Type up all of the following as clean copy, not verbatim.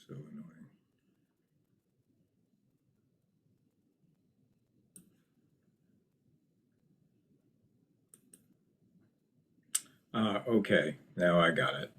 So annoying. Okay, now I got it.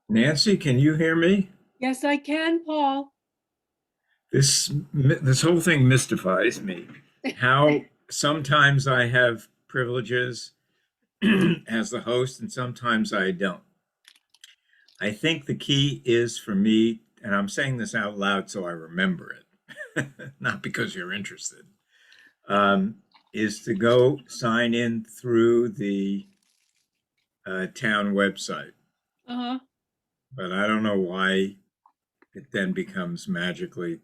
Nancy, can you hear me? Yes, I can, Paul. This whole thing mystifies me. How sometimes I have privileges as the host and sometimes I don't. I think the key is for me, and I'm saying this out loud so I remember it, not because you're interested, is to go sign in through the town website. Uh-huh. But I don't know why it then becomes magically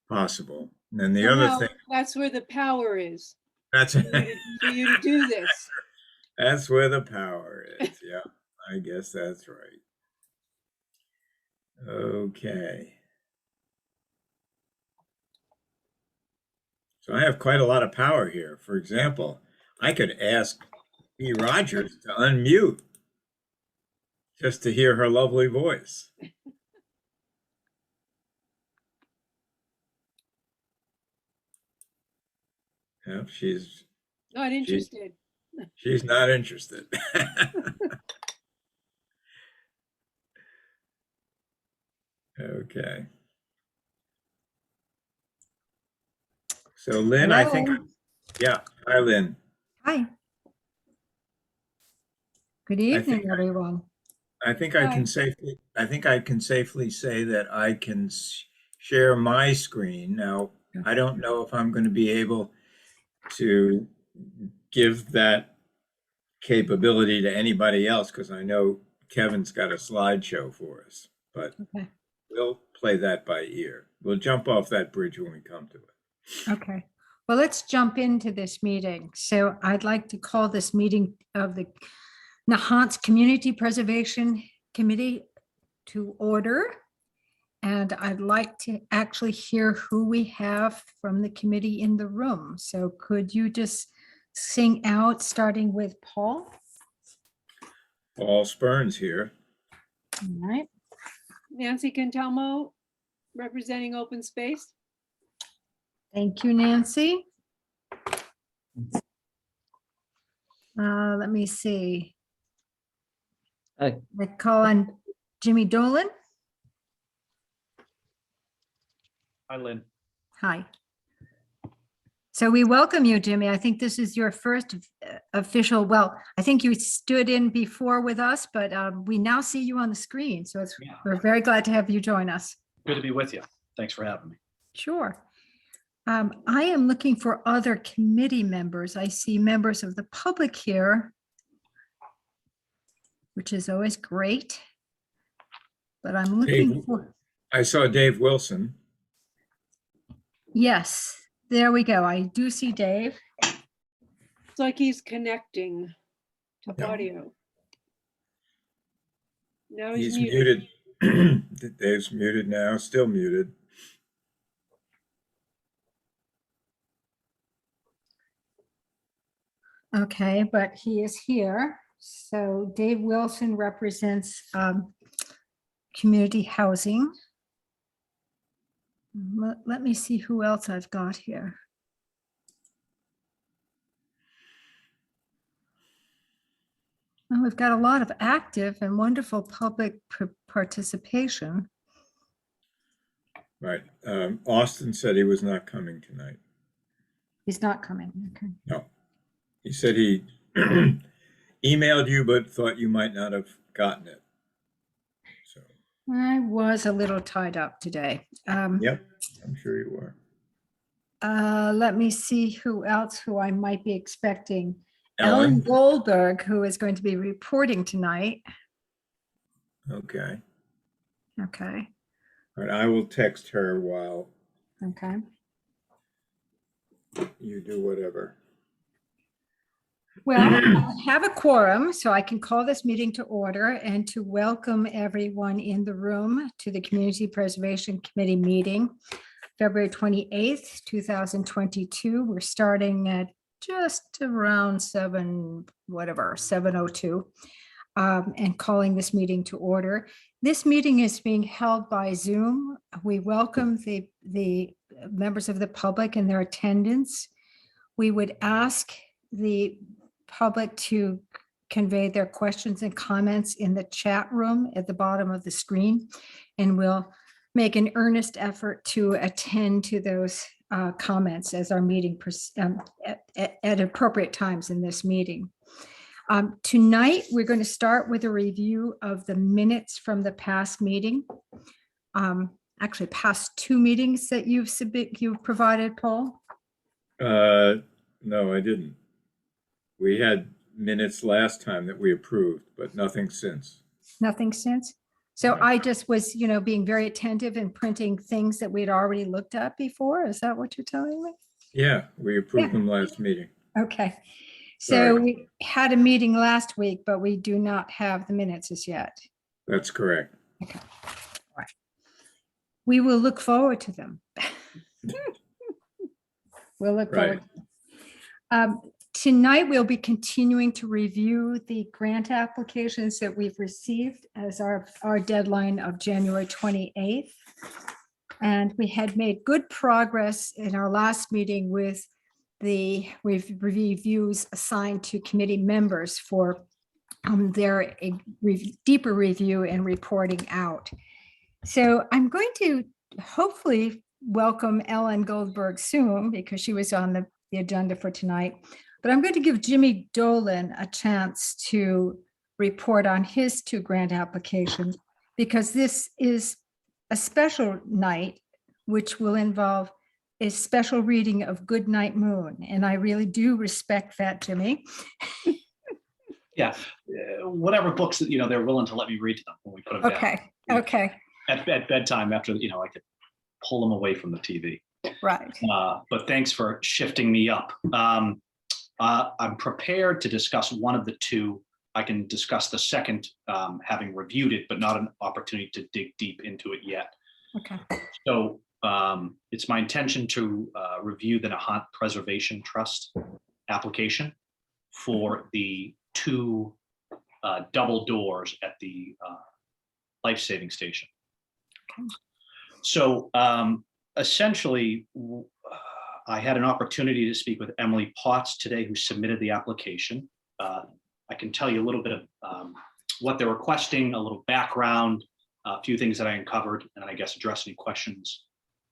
possible. And then the other thing, that's where the power is. that's For you to do this. That's where the power is. Yeah, I guess that's right. Okay. So I have quite a lot of power here. For example, I could ask B. Rogers to unmute just to hear her lovely voice. Yep, she's not interested. She's not interested. Okay. So Lynn, Hello. I think, yeah. Hi, Lynn. Hi. Good evening, everyone. I think I can safely say that I can share my screen. Now, I don't know if I'm going to be able to give that capability to anybody else because I know Kevin's got a slideshow for us, but we'll play that by ear. We'll jump off that bridge when we come to it. Okay. Well, let's jump into this meeting. So I'd like to call this meeting of the Nahant Community Preservation Committee to order. And I'd like to actually hear who we have from the committee in the room. So could you just sing out, starting with Paul? Paul Spurns here. All right. Nancy Cantelmo, representing Open Space. Thank you, Nancy. Let me see. Hi. I call on Jimmy Dolan. Hi, Lynn. Hi. So we welcome you, Jimmy. I think this is your first official, well, I think you stood in before with us, but we now see you on the screen. So we're very glad to have you join us. Good to be with you. Thanks for having me. Sure. I am looking for other committee members. I see members of the public here, which is always great. But I'm looking for. I saw Dave Wilson. Yes, there we go. I do see Dave. It's like he's connecting to audio. Now he's muted. Dave's muted now, still muted. Okay, but he is here. So Dave Wilson represents community housing. Let me see who else I've got here. Well, we've got a lot of active and wonderful public participation. Right. Austin said he was not coming tonight. He's not coming. Okay. No. He said emailed you, but thought you might not have gotten it. So, I was a little tied up today. yep, I'm sure you were. Let me see who I might be expecting. Ellen? Ellen Goldberg, who is going to be reporting tonight. Okay. Okay, All right, I will text her while okay. you do whatever. Well, I have a quorum, so I can call this meeting to order and to welcome everyone in the room to the Community Preservation Committee meeting, February 28th, 2022. We're starting at just around 7:02, and calling this meeting to order. This meeting is being held by Zoom. We welcome the members of the public and their attendance. We would ask the public to convey their questions and comments in the chat room at the bottom of the screen, and we'll make an earnest effort to attend to those comments as our meeting at appropriate times in this meeting. Tonight, we're going to start with a review of the minutes from the past meeting. Actually, past two meetings that you've provided, Paul. No, I didn't. We had minutes last time that we approved, but nothing since. Nothing since. So Right. I just was, being very attentive and printing things that we'd already looked at before. Is that what you're telling me? Yeah, we approved Yeah. them last meeting. Okay. So we had a meeting last week, but we do not have the minutes as yet. That's correct. Okay. All right. We will look forward to them. We'll look Right. forward. Tonight, we'll be continuing to review the grant applications that we've received as our deadline of January 28th. And we had made good progress in our last meeting with the reviews assigned to committee members for their deeper review and reporting out. So I'm going to hopefully welcome Ellen Goldberg soon because she was on the agenda for tonight. But I'm going to give Jimmy Dolan a chance to report on his two grant applications because this is a special night, which will involve a special reading of Goodnight Moon. And I really do respect that, Jimmy. Yeah, whatever books that, they're willing to let me read to them when we put them down. Okay, okay, At bedtime after, I could pull them away from the TV. right. But thanks for shifting me up. I'm prepared to discuss one of the two. I can discuss the second, having reviewed it, but not an opportunity to dig deep into it yet. Okay. So it's my intention to review the Nahant Preservation Trust application for the two double doors at the life-saving station. Okay. So essentially, I had an opportunity to speak with Emily Potts today, who submitted the application. I can tell you a little bit of what they're requesting, a little background, a few things that I uncovered, and I guess address any questions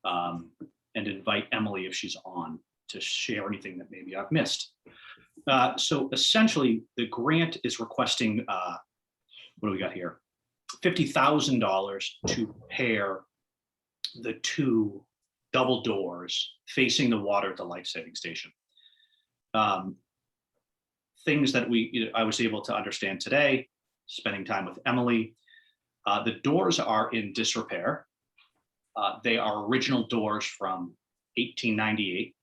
and invite Emily, if she's on, to share anything that maybe I've missed. So essentially, the grant is requesting, what do we got here? $50,000 to repair the two double doors facing the water at the life-saving station. Things that I was able to understand today, spending time with Emily, the doors are in disrepair. They are original doors from 1898.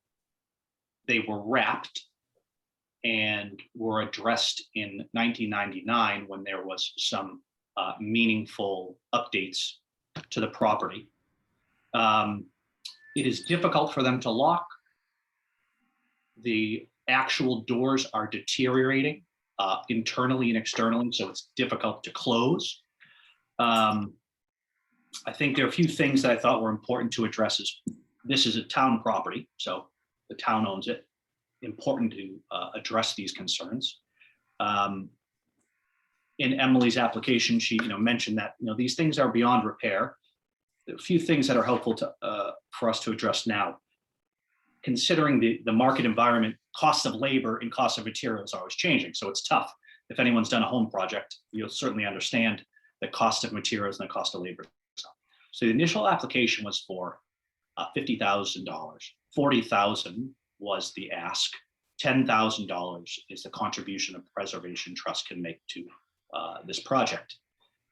They were wrapped and were addressed in 1999 when there was some meaningful updates to the property. It is difficult for them to lock. The actual doors are deteriorating internally and externally, so it's difficult to close. I think there are a few things that I thought were important to address. This is a town property, so the town owns it. Important to address these concerns. In Emily's application, she mentioned that these things are beyond repair. There are a few things that are helpful to for us to address now. Considering the market environment, cost of labor and cost of materials are always changing, so it's tough. if anyone's done a home project, you'll certainly understand the cost of materials and the cost of labor. So the initial application was for $50,000. $40,000 was the ask. $10,000 is the contribution a preservation trust can make to this project.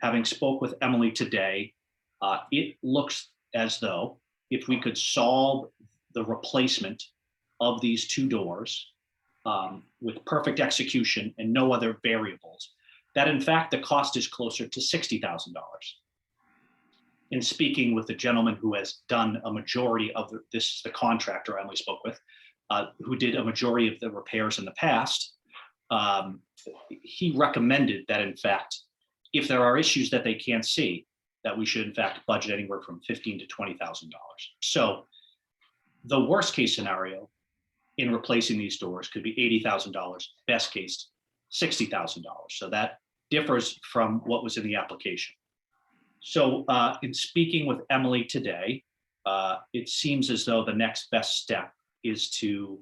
Having spoke with Emily today, it looks as though if we could solve the replacement of these two doors with perfect execution and no other variables, that in fact the cost is closer to $60,000. In speaking with the gentleman who has done a majority of this, the contractor Emily spoke with, who did a majority of the repairs in the past, he recommended that in fact, if there are issues that they can't see, that we should in fact budget anywhere from $15,000 to $20,000. So the worst case scenario in replacing these doors could be $80,000, best case $60,000. So that differs from what was in the application. So in speaking with Emily today, it seems as though the next best step is to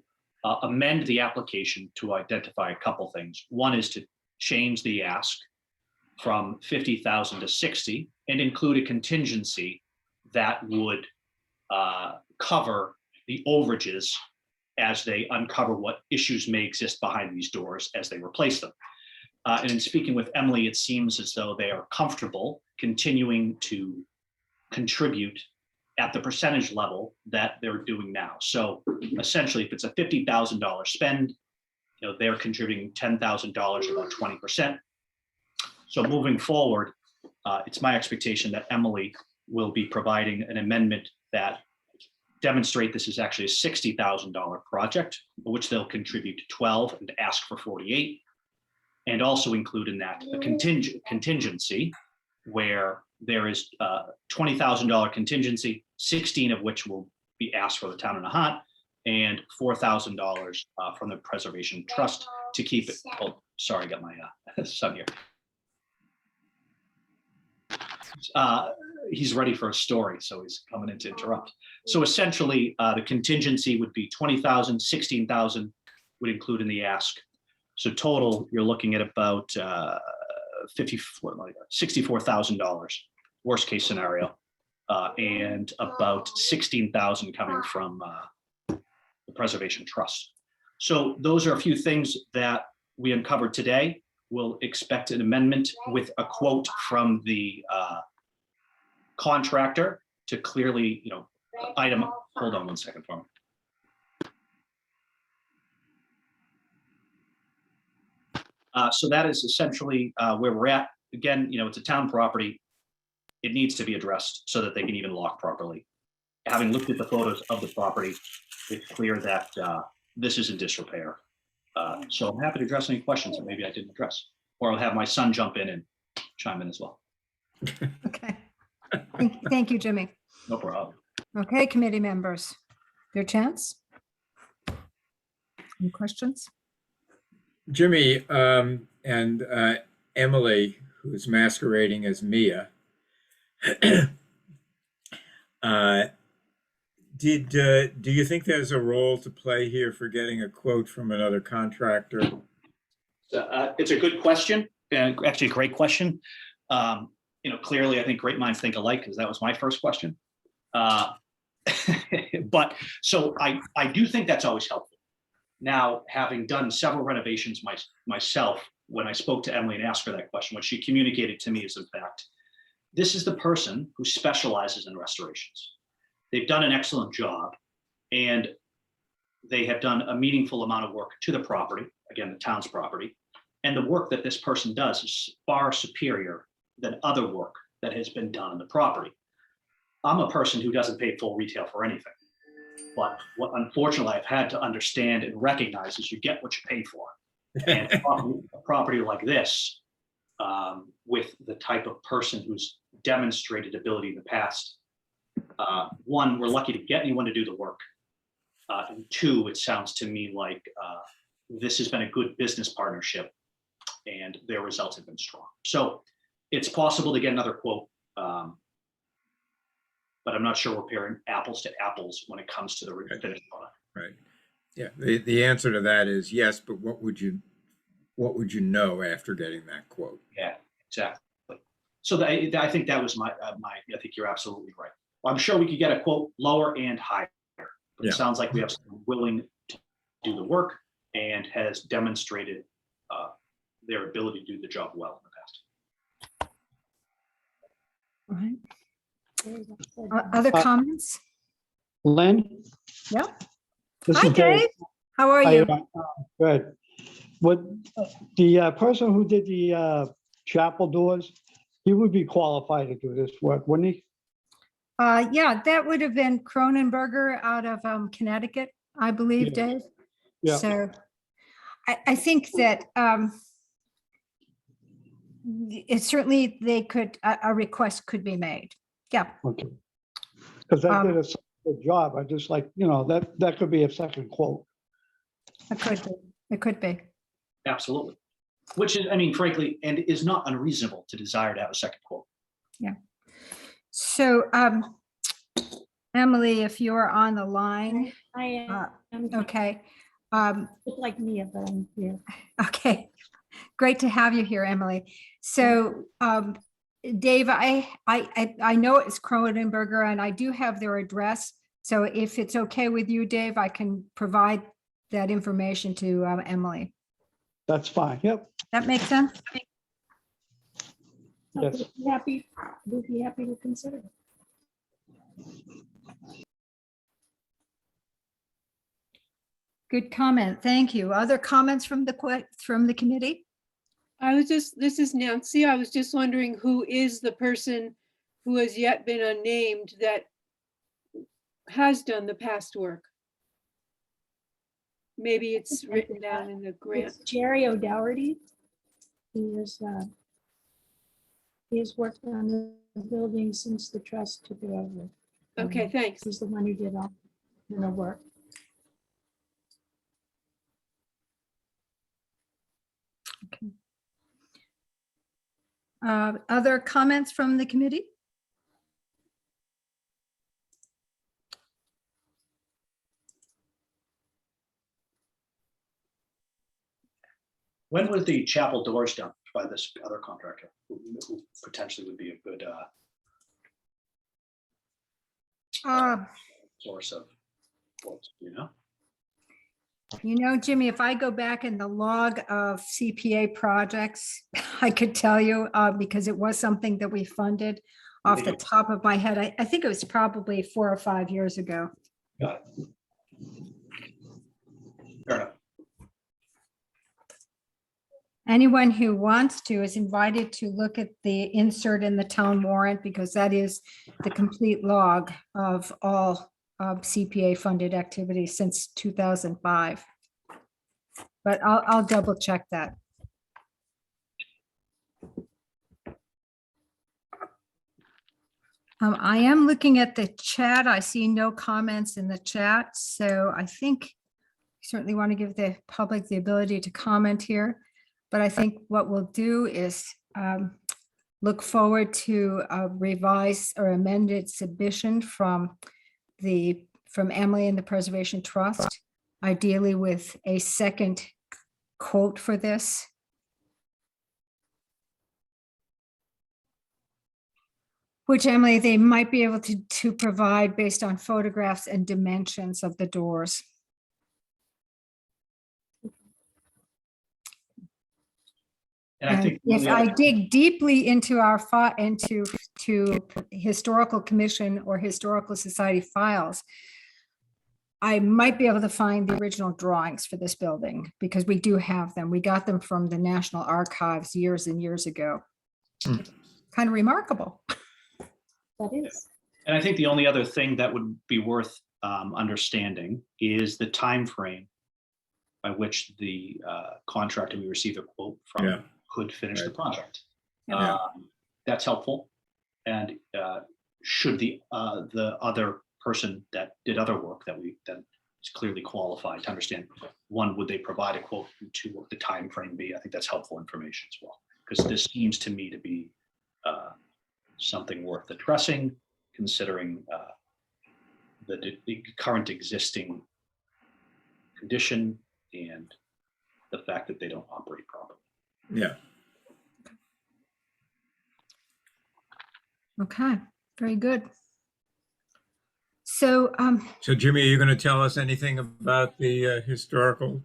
amend the application to identify a couple things. One is to change the ask from 50,000 to 60 and include a contingency that would cover the overages as they uncover what issues may exist behind these doors as they replace them. And in speaking with Emily, it seems as though they are comfortable continuing to contribute at the percentage level that they're doing now. So essentially, if it's a $50,000 spend, they're contributing $10,000, about 20%. So moving forward, it's my expectation that Emily will be providing an amendment that demonstrate this is actually a $60,000 project, which they'll contribute to 12 and ask for 48, and also include in that a contingency where there is $20,000 contingency, 16 of which will be asked for the town of Nahant, and $4,000 from the Preservation Trust to keep it. Oh, sorry, I got my son here. He's ready for a story, so he's coming in to interrupt. So essentially, the contingency would be 20,000, 16,000 would include in the ask. So total, you're looking at about $64,000, worst case scenario, and about 16,000 coming from the Preservation Trust. So those are a few things that we uncovered today. We'll expect an amendment with a quote from the contractor to clearly, item. Hold on one second for me. So that is essentially where we're at. Again, it's a town property. It needs to be addressed so that they can even lock properly. Having looked at the photos of the property, it's clear that this is in disrepair. So I'm happy to address any questions that maybe I didn't address, or I'll have my son jump in and chime in as well. Okay. Thank you, Jimmy. No problem. Okay, committee members, your chance. Any questions? Jimmy and Emily, who's masquerading as Mia, do you think there's a role to play here for getting a quote from another contractor? It's a good question, and actually a great question. Clearly, I think great minds think alike, because that was my first question. But so I do think that's always helpful. Now, having done several renovations myself, when I spoke to Emily and asked her that question, what she communicated to me is, in fact, this is the person who specializes in restorations. They've done an excellent job, and they have done a meaningful amount of work to the property, again, the town's property. And the work that this person does is far superior than other work that has been done on the property. I'm a person who doesn't pay full retail for anything. But what unfortunately I've had to understand and recognize is you get what you pay for. And a property like this, with the type of person who's demonstrated ability in the past, one, we're lucky to get anyone to do the work. And two, it sounds to me like this has been a good business partnership and their results have been strong. So it's possible to get another quote, but I'm not sure we're pairing apples to apples when it comes to the finished product. Right. Yeah. The answer to that is yes, but what would you what would you know after getting that quote? Yeah, exactly. So I think that was I think you're absolutely right. I'm sure we could get a quote lower and higher, but Yeah. it sounds like we have someone willing to do the work and has demonstrated their ability to do the job well in the past. All right. Other comments? Lynn? Yep. This Hi, is Dave. Dave. How are Hi, you? Good. Would the person who did the chapel doors, he would be qualified to do this work, wouldn't he? Yeah, that would have been Cronenberger out of Connecticut, I believe, Yeah. Dave. Yeah. So I think that it certainly a request could be made. Yeah. Okay. Because I did a good job. I just like, that could be a second quote. It could be. It could be. Absolutely. Which is, I mean, frankly, and is not unreasonable to desire to have a second quote. Yeah. So, Emily, if you're on the line, I am okay. just like Mia, but I'm here. Okay, great to have you here, Emily. So, Dave, I know it's Cronenberger and I do have their address. So if it's okay with you, Dave, I can provide that information to Emily. That's fine. Yep. That makes sense? Yes. We'd be happy to consider it. Good comment. Thank you. Other comments from the committee? This is Nancy. I was just wondering who is the person who has yet been unnamed that has done the past work? Maybe it's written down in the grant. It's Jerry O'Dougherty. He has worked on the building since the trust took it over. Okay, thanks. He's the one who did all the work. Other comments from the committee? When was the chapel doors done by this other contractor who potentially would be a good source of quotes, Jimmy, if I go back in the log of CPA projects, I could tell you because it was something that we funded off the top of my head. I think it was probably 4 or 5 years ago. Got it. Fair enough. Anyone who wants to is invited to look at the insert in the town warrant because that is the complete log of all CPA funded activities since 2005. But I'll double check that. I am looking at the chat. I see no comments in the chat. So I think certainly want to give the public the ability to comment here. But I think what we'll do is look forward to a revised or amended submission from Emily and the Preservation Trust, ideally with a second quote for this. Which, Emily, they might be able to provide based on photographs and dimensions of the doors. And I think if I dig deeply into to historical commission or historical society files, I might be able to find the original drawings for this building because we do have them. We got them from the National Archives years and years ago. Kind of remarkable. That is. And I think the only other thing that would be worth understanding is the time frame by which the contractor we received a quote from could finish the project. That's helpful. And should the other person that did other work that is clearly qualified to understand, one, would they provide a quote, and two, what the time frame be? I think that's helpful information as well, because this seems to me to be something worth addressing, considering the current existing condition and the fact that they don't operate properly. Yeah. Okay, very good. So, So Jimmy, are you going to tell us anything about the historical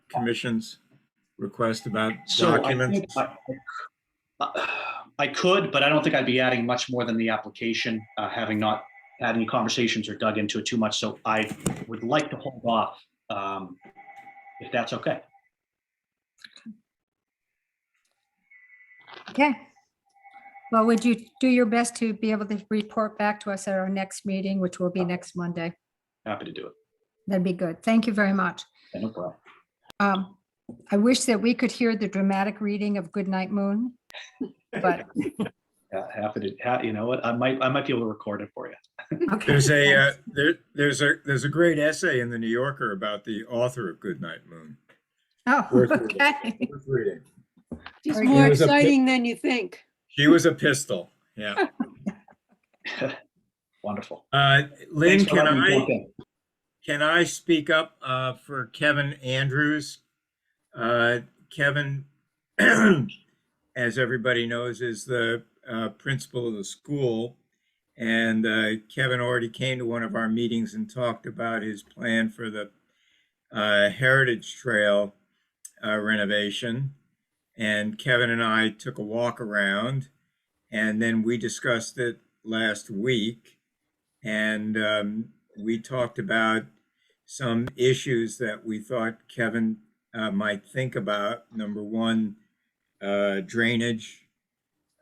commission's request about So documents? I could, but I don't think I'd be adding much more than the application, having not had any conversations or dug into it too much. So I would like to hold off, if that's okay. okay. Well, would you do your best to be able to report back to us at our next meeting, which will be next Monday? Happy to do it. That'd be good. Thank you very much. Yeah, no problem. I wish that we could hear the dramatic reading of Goodnight Moon, but Happy to, you know what, I might be able to record it for you. okay. There's a great essay in the New Yorker about the author of Goodnight Moon. Oh, Worth reading. okay. Worth reading. She's Very more good. It was a exciting than you think. She was a pistol. Yeah. Wonderful. Lynn, Thanks for letting me jump in. can I speak up for Kevin Andrews? Kevin, as everybody knows, is the principal of the school. And Kevin already came to one of our meetings and talked about his plan for the Heritage Trail renovation. And Kevin and I took a walk around, and then we discussed it last week. And we talked about some issues that we thought Kevin might think about. Number one, drainage.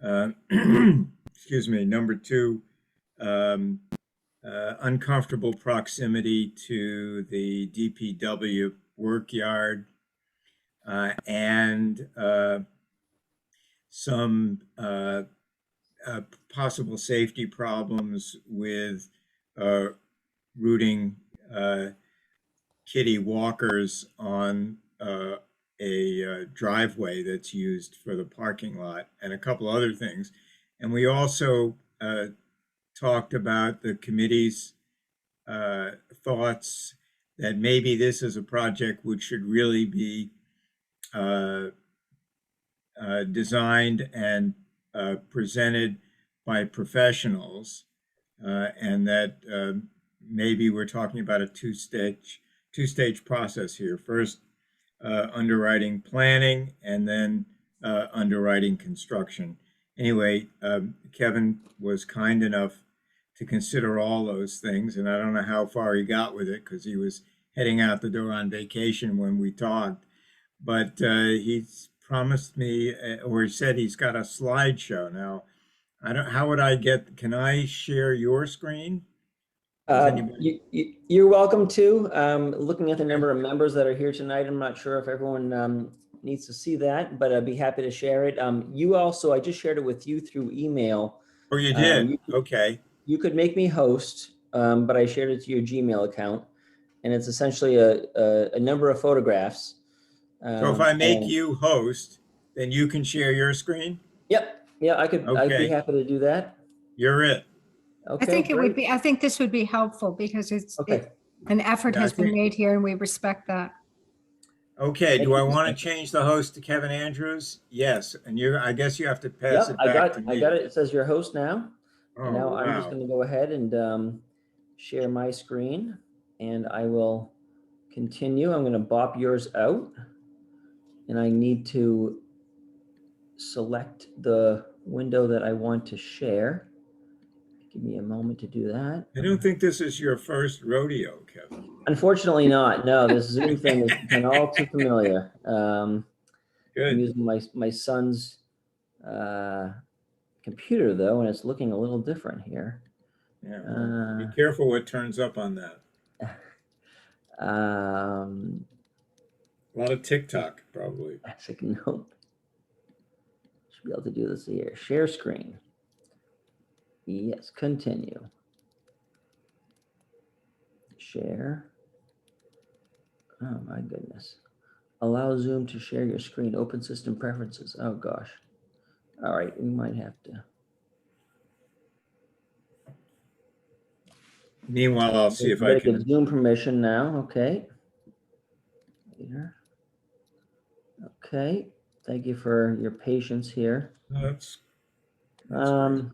Excuse me. Number two, uncomfortable proximity to the DPW work yard, and some possible safety problems with routing kiddie walkers on a driveway that's used for the parking lot, and a couple other things. And we also talked about the committee's thoughts that maybe this is a project which should really be designed and presented by professionals, and that maybe we're talking about a two-stage process here. First, underwriting planning, and then underwriting construction. Anyway, Kevin was kind enough to consider all those things, and I don't know how far he got with it because he was heading out the door on vacation when we talked. But he's promised me, or he said he's got a slideshow. Now, how would I can I share your screen? You're welcome to. Looking at the number of members that are here tonight, I'm not sure if everyone needs to see that, but I'd be happy to share it. I just shared it with you through email. Oh, you did? Okay. You could make me host, but I shared it to your Gmail account, and it's essentially a number of photographs. So if I make you host, then you can share your screen? Yep. Yeah, I'd be happy to do that. You're it. Okay, I think it great. would be, I think this would be helpful because Okay. an effort Yeah, I has been think- made here and we respect that. Okay, Thank do I you. want to change the host to Kevin Andrews? Yes, and I guess you have to pass Yep, it back to me. I got it. It says your host now. Oh, And now I'm just wow. going to go ahead and share my screen, and I will continue. I'm going to bop yours out, and I need to select the window that I want to share. Give me a moment to do that. I don't think this is your first rodeo, Kevin. Unfortunately not. No, this Zoom thing has been all too familiar. I'm Good. using my son's computer, though, and it's looking a little different here. Yeah. Be careful what turns up on that. A lot of TikTok, probably. That's like, nope. Should be able to do this here. Share screen. Yes, continue. Share. Oh my goodness. Allow Zoom to share your screen. Open system preferences. Oh gosh. All right, we might have to. Meanwhile, I'll see if I Give can. Zoom permission now. Okay. Here. Okay, thank you for your patience here. That's great.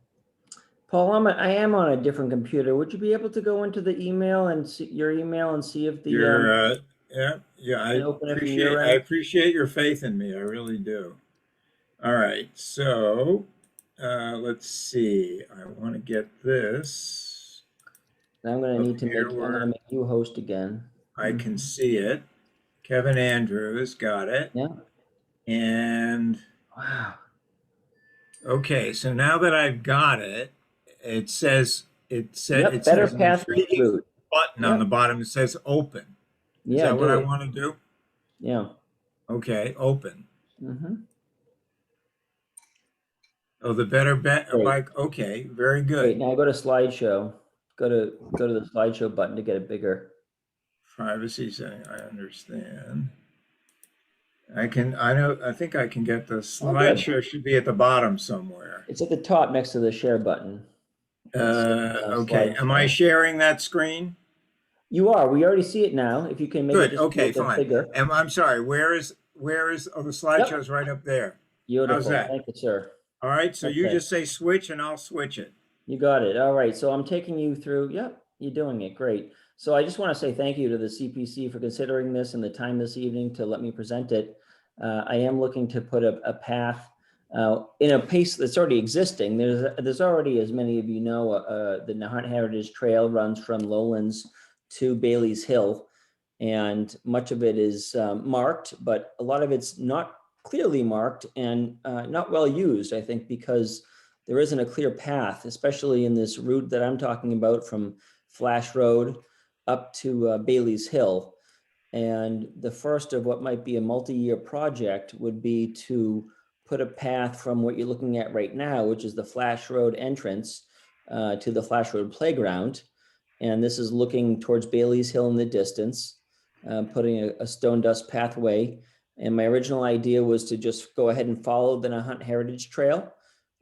Paul, I am on a different computer. Would you be able to go into the email and see your email and see if the, Yeah, and open it from your I end? appreciate your faith in me. I really do. All right, so let's see. I want to get this I'm gonna up need to here I'm gonna where make you host again. I can see it. Kevin Andrews got it. Yeah, And wow. okay, so now that I've got it, Yep, it better says an path intriguing route. button on the Yep, bottom. It says open. Is yeah, that what do I it. want to do? Yeah. Okay, open. Mm-hmm. Oh, the better bet Great, like okay, very great. good. Now go to slideshow. Go to the slideshow button to get it bigger. Privacy setting, I understand. I think I can get the Oh, good. slideshow should be at the bottom somewhere. It's at the top next to the share button. It says, Okay, am I slideshow. sharing that screen? You are. We already see it now. If you can make it Good. just a Okay, little bit fine. bigger. I'm sorry. Oh, the Yep. slideshow's right up there. How's Beautiful. that? Thank you, sir. All right. So you Okay. just say switch and I'll switch it. You got it. All right. So I'm taking you through. Yep. You're doing it. Great. So I just want to say thank you to the CPC for considering this and the time this evening to let me present it. I am looking to put a path in a pace that's already existing. There's already, as many of you know, the Nahant Heritage Trail runs from Lowlands to Bailey's Hill, and much of it is marked, but a lot of it's not clearly marked and not well used, I think, because there isn't a clear path, especially in this route that I'm talking about from Flash Road up to Bailey's Hill. And the first of what might be a multi-year project would be to put a path from what you're looking at right now, which is the Flash Road entrance to the Flash Road playground. And this is looking towards Bailey's Hill in the distance, putting a stone dust pathway. And my original idea was to just go ahead and follow the Nahant Heritage Trail.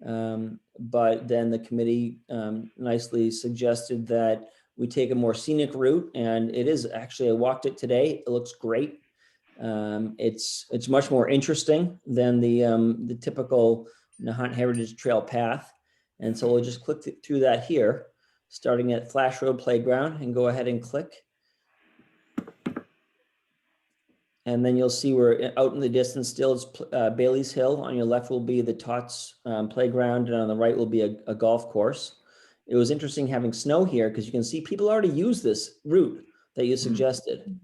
But then the committee nicely suggested that we take a more scenic route, and it is actually, I walked it today. It looks great. It's much more interesting than the typical Nahant Heritage Trail path. And so we'll just click through that here, starting at Flash Road Playground, and go ahead and click. And then you'll see we're out in the distance still is Bailey's Hill. On your left will be the Tots playground, and on the right will be a golf course. It was interesting having snow here because you can see people already use this route that you suggested.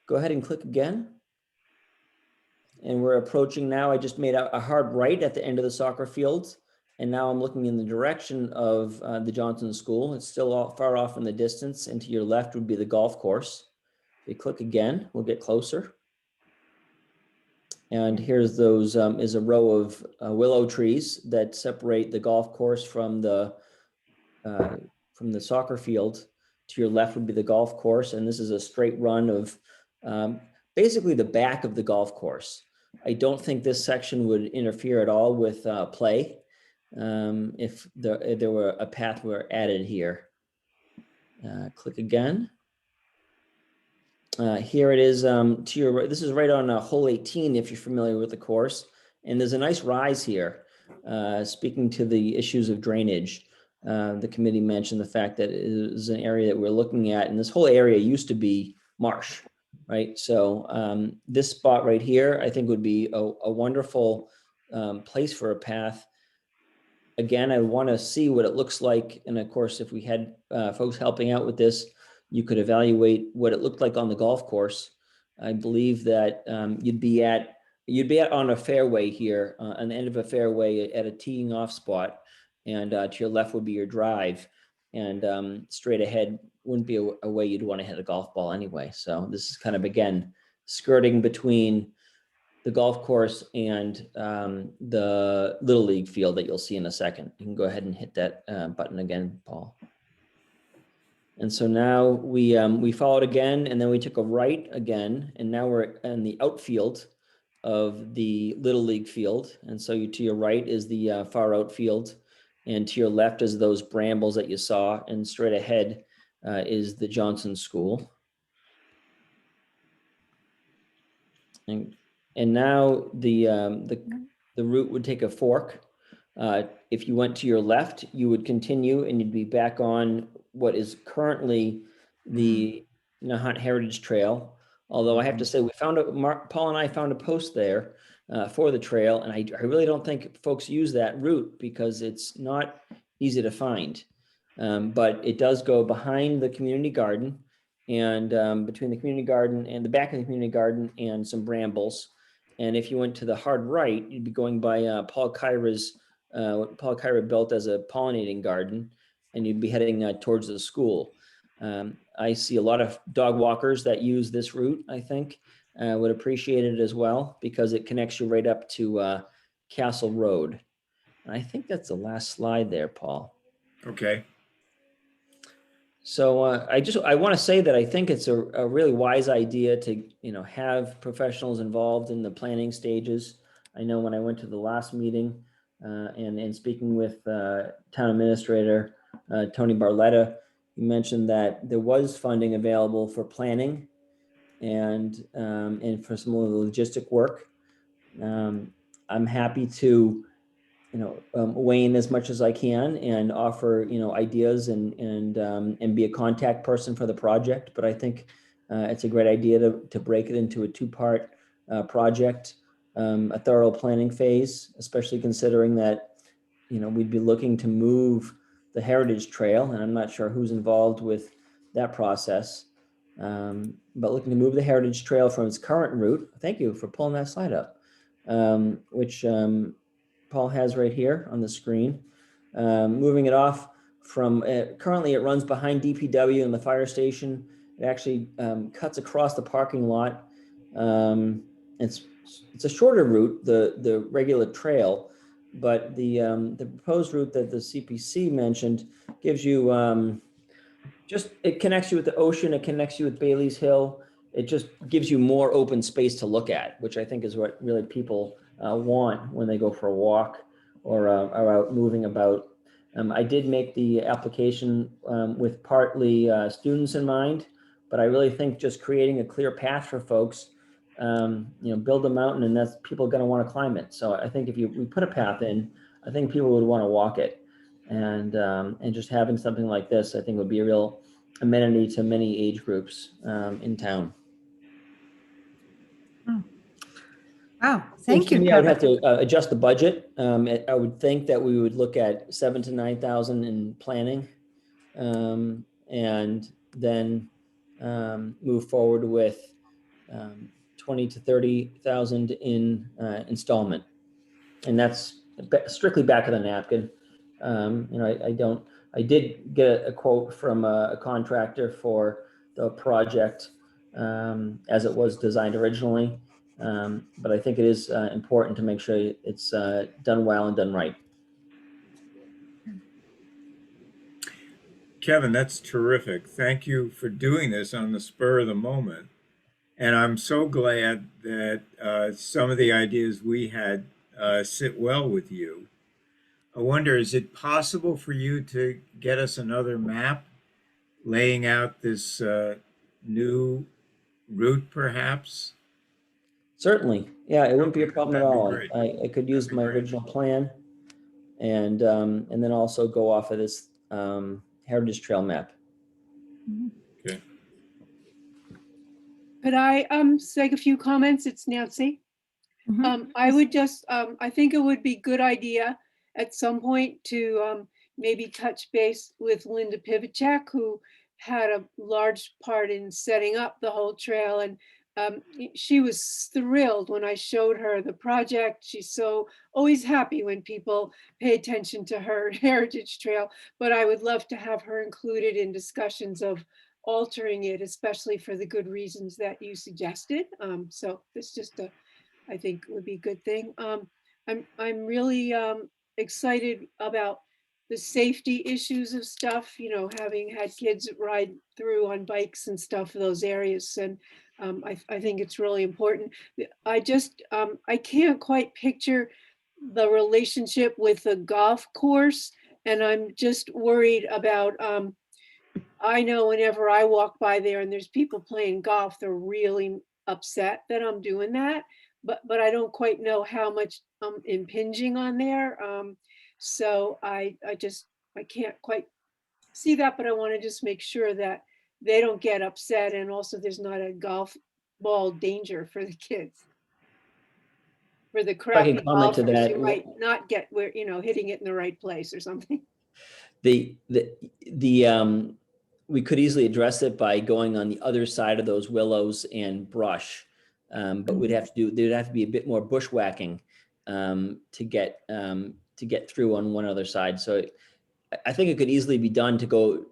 Go ahead and click again. And we're approaching now. I just made a hard right at the end of the soccer field. And now I'm looking in the direction of the Johnson School. It's still far off in the distance. And to your left would be the golf course. If you click again, we'll get closer. And here's those is a row of willow trees that separate the golf course from the soccer field. To your left would be the golf course, and this is a straight run of basically the back of the golf course. I don't think this section would interfere at all with play if there were a path were added here. Click again. Here it is to your right. This is right on hole 18, if you're familiar with the course. And there's a nice rise here. Speaking to the issues of drainage, the committee mentioned the fact that it is an area that we're looking at, and this whole area used to be marsh, right? So this spot right here, I think would be a wonderful place for a path. Again, I want to see what it looks like. And of course, if we had folks helping out with this, you could evaluate what it looked like on the golf course. I believe that you'd be on a fairway here, on the end of a fairway at a teeing off spot, and to your left would be your drive, and straight ahead wouldn't be a way you'd want to hit a golf ball anyway. So this is kind of, again, skirting between the golf course and the Little League field that you'll see in a second. You can go ahead and hit that button again, Paul. And so now we followed again, and then we took a right again, and now we're in the outfield of the Little League field. And so to your right is the far outfield, and to your left is those brambles that you saw, and straight ahead is the Johnson School. And And now the route would take a fork. If you went to your left, you would continue and you'd be back on what is currently the Nahant Heritage Trail. Although I have to say, Paul and I found a post there for the trail, and I really don't think folks use that route because it's not easy to find. But it does go behind the community garden and between the community garden and the back of the community garden and some brambles. And if you went to the hard right, you'd be going by Paul Kyra's, what Paul Kyra built as a pollinating garden, and you'd be heading towards the school. I see a lot of dog walkers that use this route, I think, would appreciate it as well because it connects you right up to Castle Road. And I think that's the last slide there, Paul. Okay. So I want to say that I think it's a really wise idea to, have professionals involved in the planning stages. I know when I went to the last meeting and speaking with town administrator Tony Barletta, he mentioned that there was funding available for planning and for some of the logistic work. I'm happy to weigh in as much as I can and offer, ideas and be a contact person for the project. But I think it's a great idea to break it into a two-part project, a thorough planning phase, especially considering that, we'd be looking to move the Heritage Trail, and I'm not sure who's involved with that process, but looking to move the Heritage Trail from its current route. Thank you for pulling that slide up, which Paul has right here on the screen. Moving it off from, currently it runs behind DPW and the fire station. It actually cuts across the parking lot. It's a shorter route, the regular trail, but the proposed route that the CPC mentioned gives you, it connects you with the ocean, it connects you with Bailey's Hill. It just gives you more open space to look at, which I think is what really people want when they go for a walk or are out moving about. I did make the application with partly students in mind, but I really think just creating a clear path for folks, build a mountain, and that's people are going to want to climb it. So I think if we put a path in, I think people would want to walk it, and just having something like this, I think would be a real amenity to many age groups in town. Wow, Seems thank to you, me I would have Kevin. to adjust the budget. I would think that we would look at 7,000 to 9,000 in planning, and then move forward with 20 to 30,000 in installment, and that's strictly back of the napkin. I did get a quote from a contractor for the project as it was designed originally. But I think it is important to make sure it's done well and done right. Kevin, that's terrific. Thank you for doing this on the spur of the moment. And I'm so glad that some of the ideas we had sit well with you. I wonder, is it possible for you to get us another map laying out this new route, perhaps? Certainly, yeah, it wouldn't be a Okay, problem at that'd be all. great. I could use That'd be my great. original plan, and then also go off of this Heritage Trail map. Okay. Could I say a few comments? It's Nancy. I would just, I think it would be good idea at some point to maybe touch base with Linda Pivacek, who had a large part in setting up the whole trail. And she was thrilled when I showed her the project. She's so always happy when people pay attention to her heritage trail, but I would love to have her included in discussions of altering it, especially for the good reasons that you suggested. So it's just I think would be a good thing. I'm really excited about the safety issues of stuff, having had kids ride through on bikes and stuff in those areas. And I think it's really important. I can't quite picture the relationship with the golf course. And I'm just worried about, I know whenever I walk by there and there's people playing golf, they're really upset that I'm doing that. but I don't quite know how much impinging on there. So I can't quite see that, but I want to just make sure that they don't get upset, and also there's not a golf ball danger for the kids. For the I crappy can comment to golfers that. who might not get where, hitting it in the right place or something. The we could easily address it by going on the other side of those willows and brush. But there'd have to be a bit more bushwhacking to get through on one other side. So I think it could easily be done to go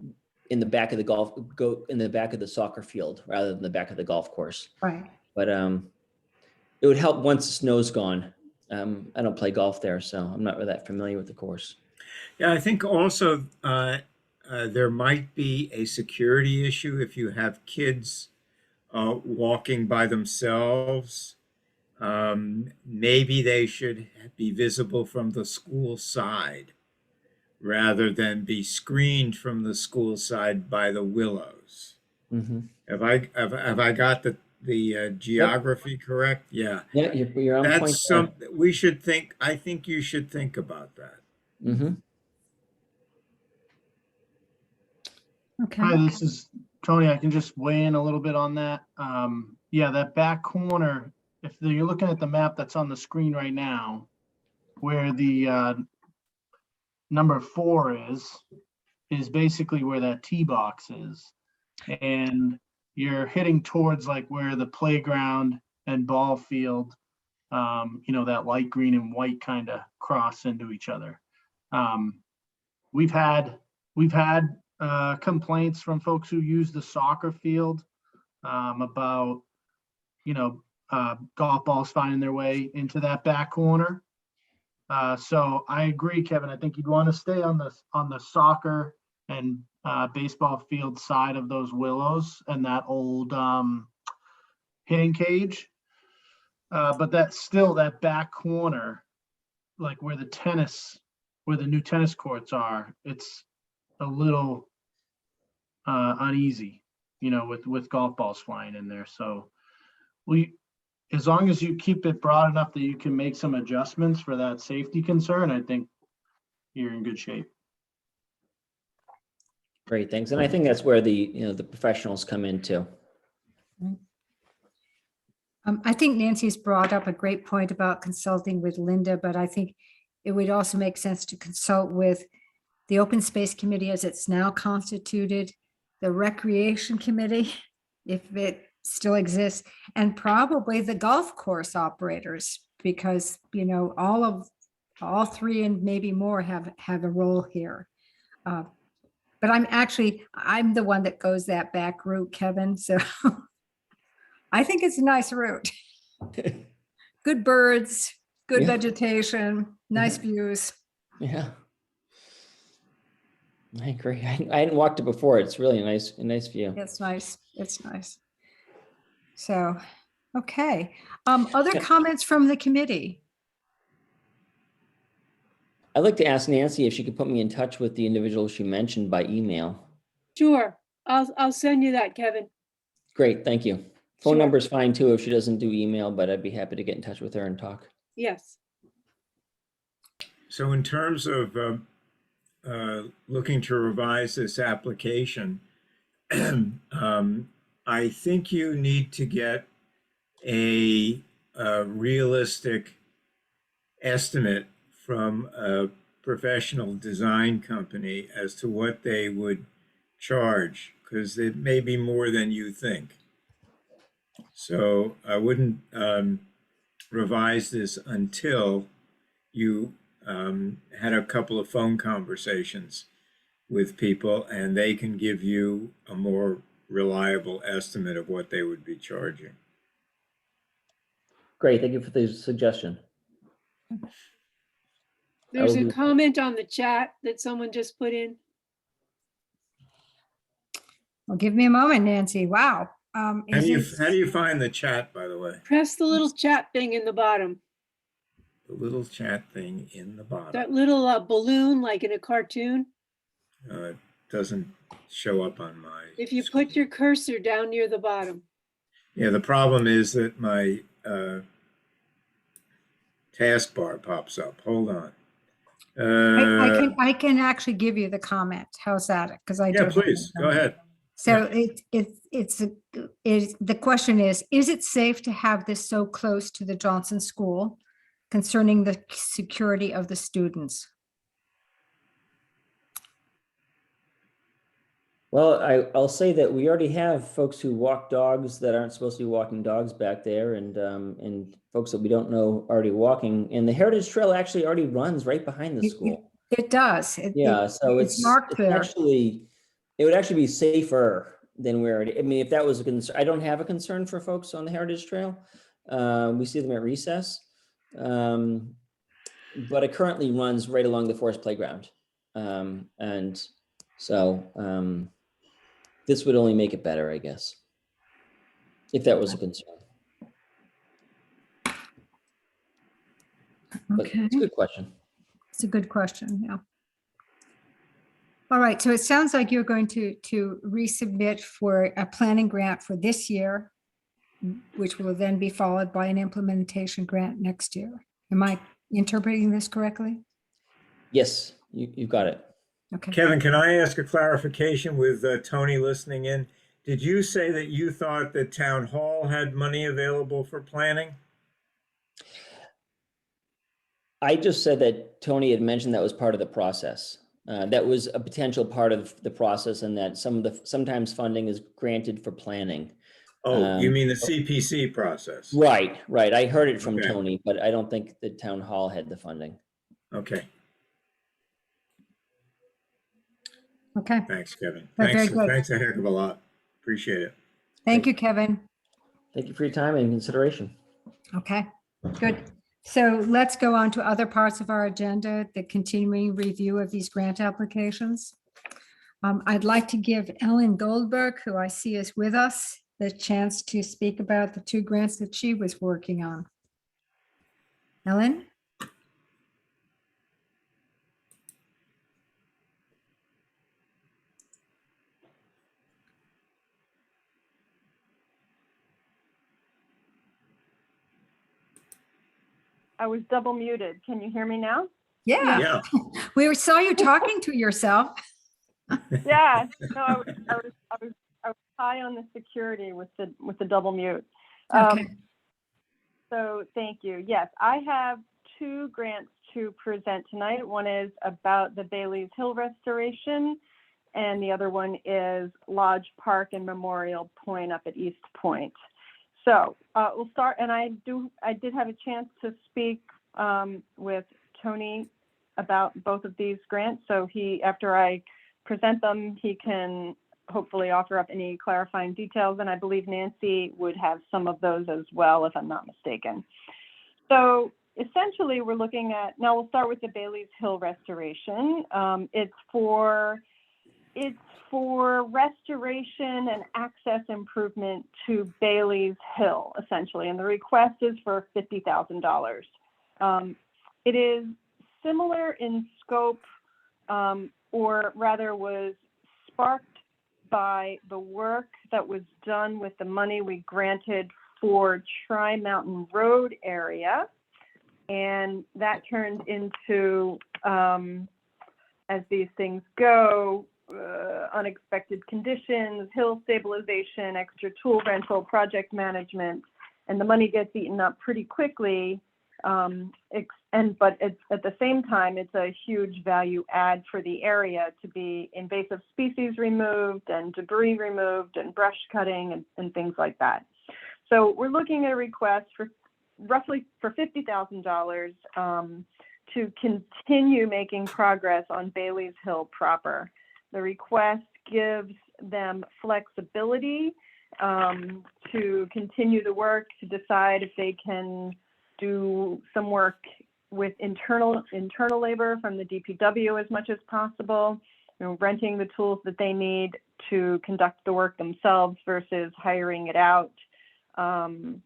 in the back of the soccer field rather than the back of the golf course. Right. But it would help once the snow's gone. I don't play golf there, so I'm not really that familiar with the course. Yeah, I think also there might be a security issue if you have kids walking by themselves. Maybe they should be visible from the school side rather than be screened from the school side by the willows. Mm-hmm. Have I got the geography correct? Yeah. Yeah, you're on point. That's something we should think. I think you should think about that. Mm-hmm. Okay. Hi, this is Tony. I can just weigh in a little bit on that. Yeah, that back corner, if you're looking at the map that's on the screen right now, where the number 4 is basically where that tee box is. And you're hitting towards like where the playground and ball field, that light green and white kind of cross into each other. We've had complaints from folks who use the soccer field about, golf balls finding their way into that back corner. So I agree, Kevin. I think you'd want to stay on the soccer and baseball field side of those willows and that old hitting cage. But that's still that back corner, like where the new tennis courts are. It's a little uneasy, with golf balls flying in there. So as long as you keep it broad enough that you can make some adjustments for that safety concern, I think you're in good shape. Great, thanks. And I think that's where the professionals come in too. I think Nancy's brought up a great point about consulting with Linda, but I think it would also make sense to consult with the Open Space Committee as it's now constituted, the Recreation Committee, if it still exists, and probably the golf course operators, because, all 3 and maybe more have a role here. But I'm the one that goes that back route, Kevin, so I think it's a nice route. Good birds, good Yeah. vegetation, nice views. Yeah. I agree. I hadn't walked it before. It's really a nice view. It's nice. It's nice. So, okay. Other comments from the committee? I'd like to ask Nancy if she could put me in touch with the individual she mentioned by email. Sure, I'll send you that, Kevin. Great, thank you. Phone Sure. number's fine too if she doesn't do email, but I'd be happy to get in touch with her and talk. Yes. So in terms of looking to revise this application, I think you need to get a realistic estimate from a professional design company as to what they would charge, because it may be more than you think. So I wouldn't revise this until you had a couple of phone conversations with people and they can give you a more reliable estimate of what they would be charging. Great, thank you for the suggestion. There's will a do- comment on the chat that someone just put in. Well, give me a moment, Nancy. Wow. How do you find the chat, by the way? Press the little chat thing in the bottom. The little chat thing in the bottom. That little balloon, like in a cartoon. It doesn't show up on my If you screen. put your cursor down near the bottom. Yeah, the problem is that taskbar pops up. Hold on. I can actually give you the comment. How's that? Because I do. Yeah, have please, it. go ahead. So the question is it safe to have this so close to the Johnson School concerning the security of the students? Well, I'll say that we already have folks who walk dogs that aren't supposed to be walking dogs back there, and folks that we don't know already walking. And the Heritage Trail actually already runs right behind the school. It does. Yeah, so it's marked there. actually, it would actually be safer than where it, I mean, if that was a concern, I don't have a concern for folks on the Heritage Trail. We see them at recess. But it currently runs right along the forest playground. And so this would only make it better, I guess, if that was a concern. But Okay. it's a good question. It's a good question, yeah. All right, so it sounds like you're going to resubmit for a planning grant for this year, which will then be followed by an implementation grant next year. Am I interpreting this correctly? Yes, you've got it. Okay. Kevin, can I ask a clarification with Tony listening in? Did you say that you thought that town hall had money available for planning? I just said that Tony had mentioned that was part of the process. That was a potential part of the process, and that sometimes funding is granted for planning. Oh, you mean the CPC process? Right. I heard it from Okay. Tony, but I don't think the town hall had the funding. Okay, Okay. thanks, Kevin. Very good. Thanks a heck of a lot. Appreciate it. Thank you, Kevin. Thank you for your time and consideration. Okay, good. So let's go on to other parts of our agenda, the continuing review of these grant applications. I'd like to give Ellen Goldberg, who I see is with us, the chance to speak about the 2 grants that she was working on. Ellen? I was double muted. Can you hear me now? Yeah, Yeah, we saw you talking to yourself. Yeah. No, I was high on the security with the double mute. Okay. So thank you. Yes, I have 2 grants to present tonight. One is about the Bailey's Hill restoration, and the other one is Lodge Park and Memorial Point up at East Point. So we'll start, and I did have a chance to speak with Tony about both of these grants. So after I present them, he can hopefully offer up any clarifying details. And I believe Nancy would have some of those as well, if I'm not mistaken. So essentially we're looking at, now we'll start with the Bailey's Hill restoration. It's for restoration and access improvement to Bailey's Hill, essentially. And the request is for $50,000. It is similar in scope, or rather was sparked by the work that was done with the money we granted for TriMountain Road area. And that turned into, as these things go, unexpected conditions, hill stabilization, extra tool rental, project management, and the money gets eaten up pretty quickly. But it's, at the same time, it's a huge value add for the area to be invasive species removed and debris removed and brush cutting and things like that. So we're looking at a request for roughly for $50,000 to continue making progress on Bailey's Hill proper. The request gives them flexibility to continue the work, to decide if they can do some work with internal labor from the DPW as much as possible, renting the tools that they need to conduct the work themselves versus hiring it out. And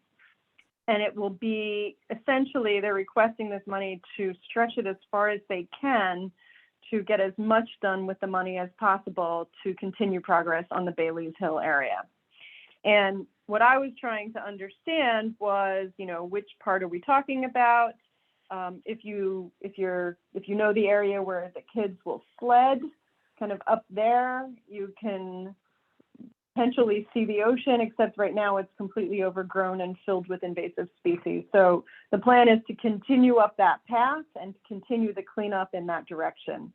it will be essentially, they're requesting this money to stretch it as far as they can to get as much done with the money as possible to continue progress on the Bailey's Hill area. And what I was trying to understand was, which part are we talking about? If you know the area where the kids will sled, kind of up there, you can potentially see the ocean, except right now it's completely overgrown and filled with invasive species. So the plan is to continue up that path and continue the cleanup in that direction.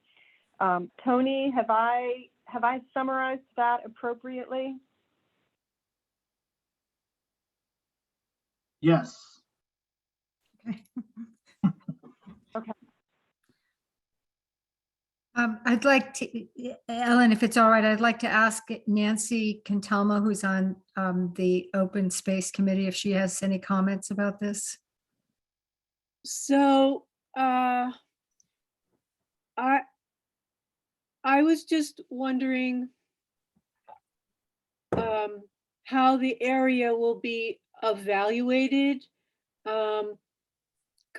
Tony, have I summarized that appropriately? Yes. Okay. I'd like to, Ellen, if it's all right, I'd like to ask Nancy Cantalmo, who's on the Open Space Committee, if she has any comments about this. So, I was just wondering how the area will be evaluated,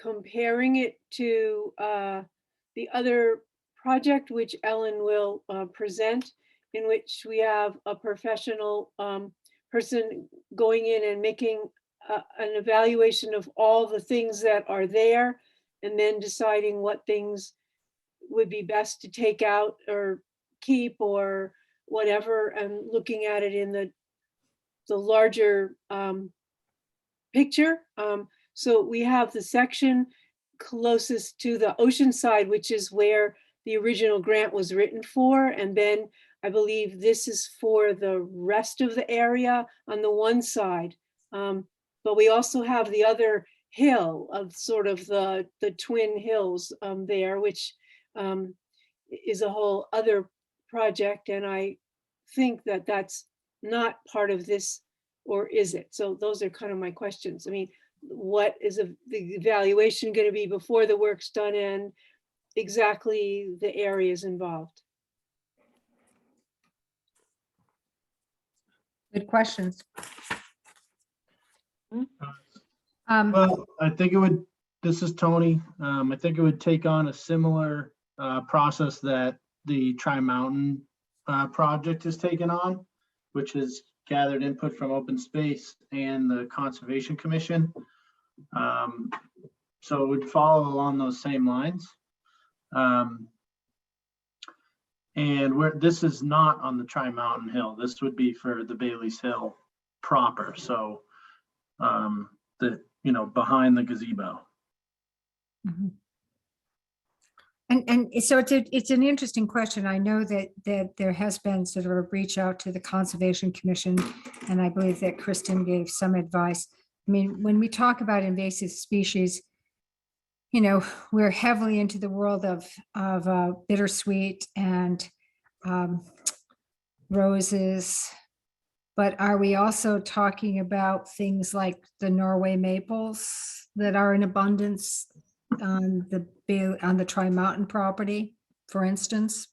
comparing it to the other project, which Ellen will present, in which we have a professional person going in and making an evaluation of all the things that are there, and then deciding what things would be best to take out or keep or whatever, and looking at it in the larger picture. So we have the section closest to the ocean side, which is where the original grant was written for. And then I believe this is for the rest of the area on the one side. But we also have the other hill of sort of the twin hills there, which is a whole other project. And I think that that's not part of this, or is it? So those are kind of my questions. I mean, what is the evaluation going to be before the work's done, and exactly the areas involved? Good questions. Well, I think it would, this is Tony. I think it would take on a similar process that the TriMountain project has taken on, which is gathered input from Open Space and the Conservation Commission. So it would follow along those same lines. And this is not on the TriMountain Hill. This would be for the Bailey's Hill proper. So behind the gazebo. Mhm. And so it's an interesting question. I know that there has been sort of a reach out to the Conservation Commission, and I believe that Kristen gave some advice. I mean, when we talk about invasive species, we're heavily into the world of bittersweet and roses, but are we also talking about things like the Norway maples that are in abundance on the TriMountain property, for instance?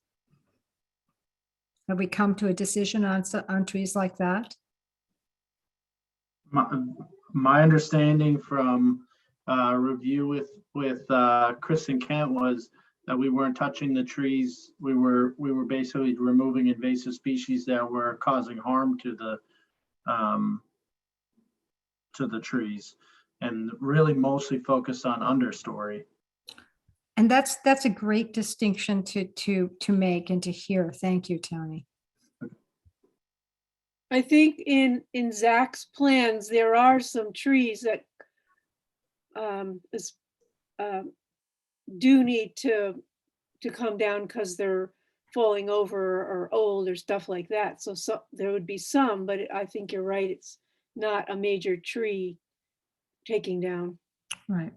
Have we come to a decision on trees like that? My understanding from review with Chris and Kent was that we weren't touching the trees. We were basically removing invasive species that were causing harm to the trees, and really mostly focused on understory. And that's a great distinction to make and to hear. Thank you, Tony. I think in Zack's plans, there are some trees that do need to come down because they're falling over or old or stuff like that. So there would be some, but I think you're right. It's not a major tree taking down. Right.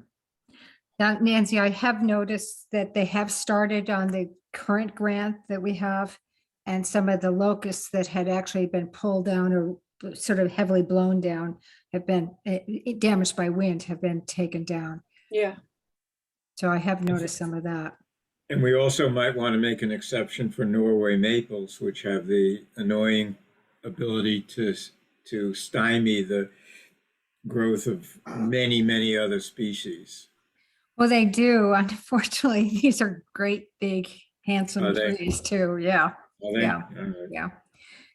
Now, Nancy, I have noticed that they have started on the current grant that we have, and some of the locusts that had actually been pulled down or sort of heavily blown down have been damaged by wind, have been taken down. Yeah. So I have noticed some of that. And we also might want to make an exception for Norway maples, which have the annoying ability to stymie the growth of many, many other species. Well, they do. Unfortunately, these are great, big, handsome trees too. Yeah. Yeah. Yeah.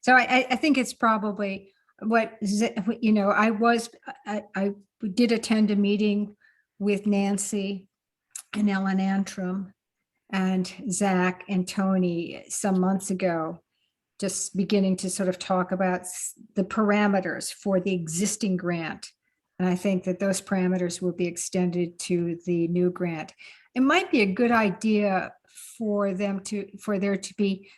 So I think it's probably I did attend a meeting with Nancy and Ellen Antrim and Zack and Tony some months ago, just beginning to sort of talk about the parameters for the existing grant. And I think that those parameters will be extended to the new grant. It might be a good idea for there to be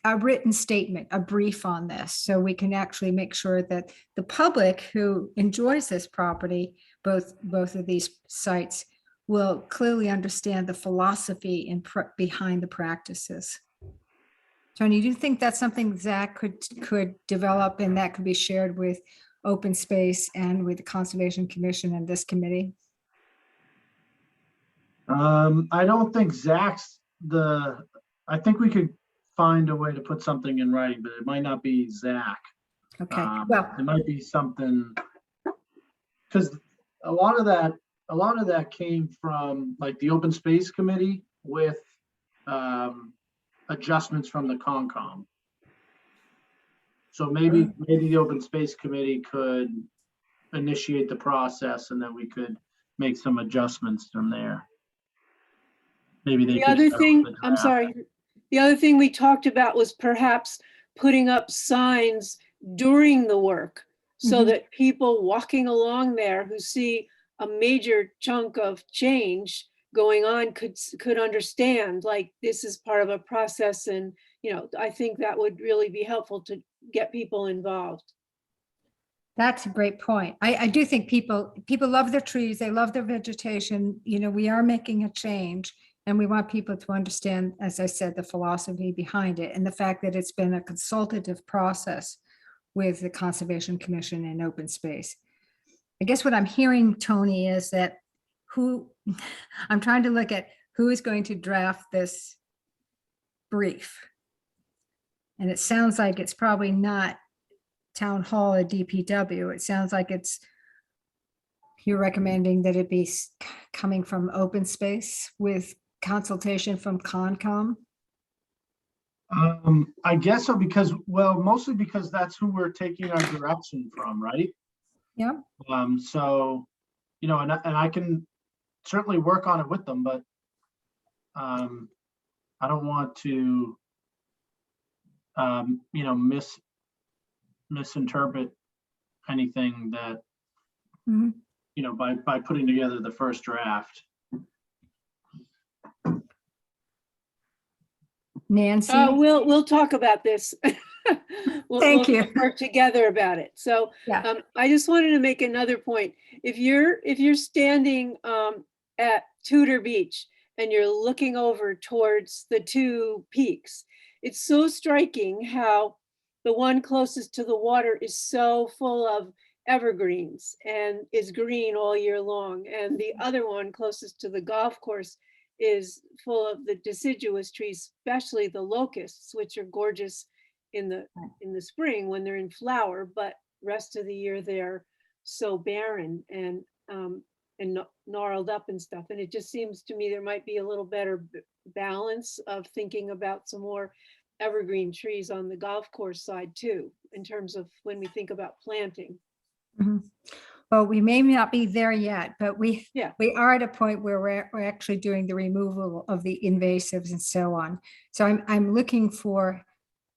a written statement, a brief on this, so we can actually make sure that the public who enjoys this property, both of these sites, will clearly understand the philosophy behind the practices. Tony, do you think that's something Zach could develop and that could be shared with Open Space and with the Conservation Commission and this committee? I don't think I think we could find a way to put something in writing, but it might not be Zach. Okay, well, It might be something, because a lot of that came from like the Open Space Committee with adjustments from the Concom. So maybe the Open Space Committee could initiate the process and then we could make some adjustments from there. Maybe they The could other start thing, with the I'm draft. sorry, the other thing we talked about was perhaps putting up signs during the work so Mhm. that people walking along there who see a major chunk of change going on could understand, like, this is part of a process. And, I think that would really be helpful to get people involved. that's a great point. I do think people love their trees, they love their vegetation. We are making a change and we want people to understand, as I said, the philosophy behind it and the fact that it's been a consultative process with the Conservation Commission and Open Space. I guess what I'm hearing, Tony, is that I'm trying to look at who is going to draft this brief. And it sounds like it's probably not Town Hall or DPW. It sounds like you're recommending that it be coming from Open Space with consultation from Concom. I guess so, mostly because that's who we're taking our direction from, right? Yeah. So, and I can certainly work on it with them, but I don't want to, misinterpret anything that, Mhm. By putting together the first draft. Nancy? We'll talk about this. Thank you. Work together about it. So Yeah. I just wanted to make another point. If you're standing at Tudor Beach and you're looking over towards the two peaks, it's so striking how the one closest to the water is so full of evergreens and is green all year long. And the other one closest to the golf course is full of the deciduous trees, especially the locusts, which are gorgeous in the spring when they're in flower, but rest of the year they're so barren and gnarled up and stuff. And it just seems to me there might be a little better balance of thinking about some more evergreen trees on the golf course side too, in terms of when we think about planting. Mhm. Well, we may not be there yet, but we Yeah. are at a point where we're actually doing the removal of the invasives and so on. So I'm looking for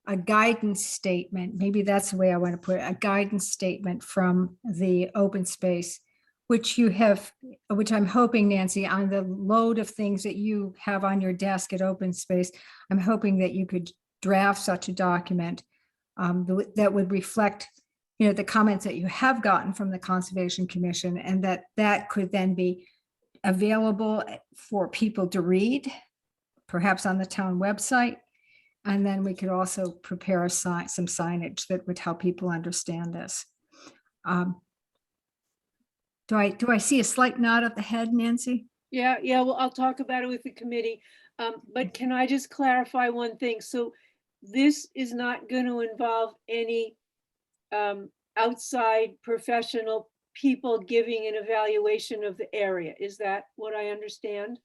a guidance statement. Maybe that's the way I want to put it, a guidance statement from the Open Space, which I'm hoping, Nancy, on the load of things that you have on your desk at Open Space, I'm hoping that you could draft such a document that would reflect the comments that you have gotten from the Conservation Commission, and that could then be available for people to read, perhaps on the town website. And then we could also prepare some signage that would help people understand this. Do I see a slight nod of the head, Nancy? Yeah, well, I'll talk about it with the committee. But can I just clarify one thing? So this is not going to involve any outside professional people giving an evaluation of the area. Is that what I understand?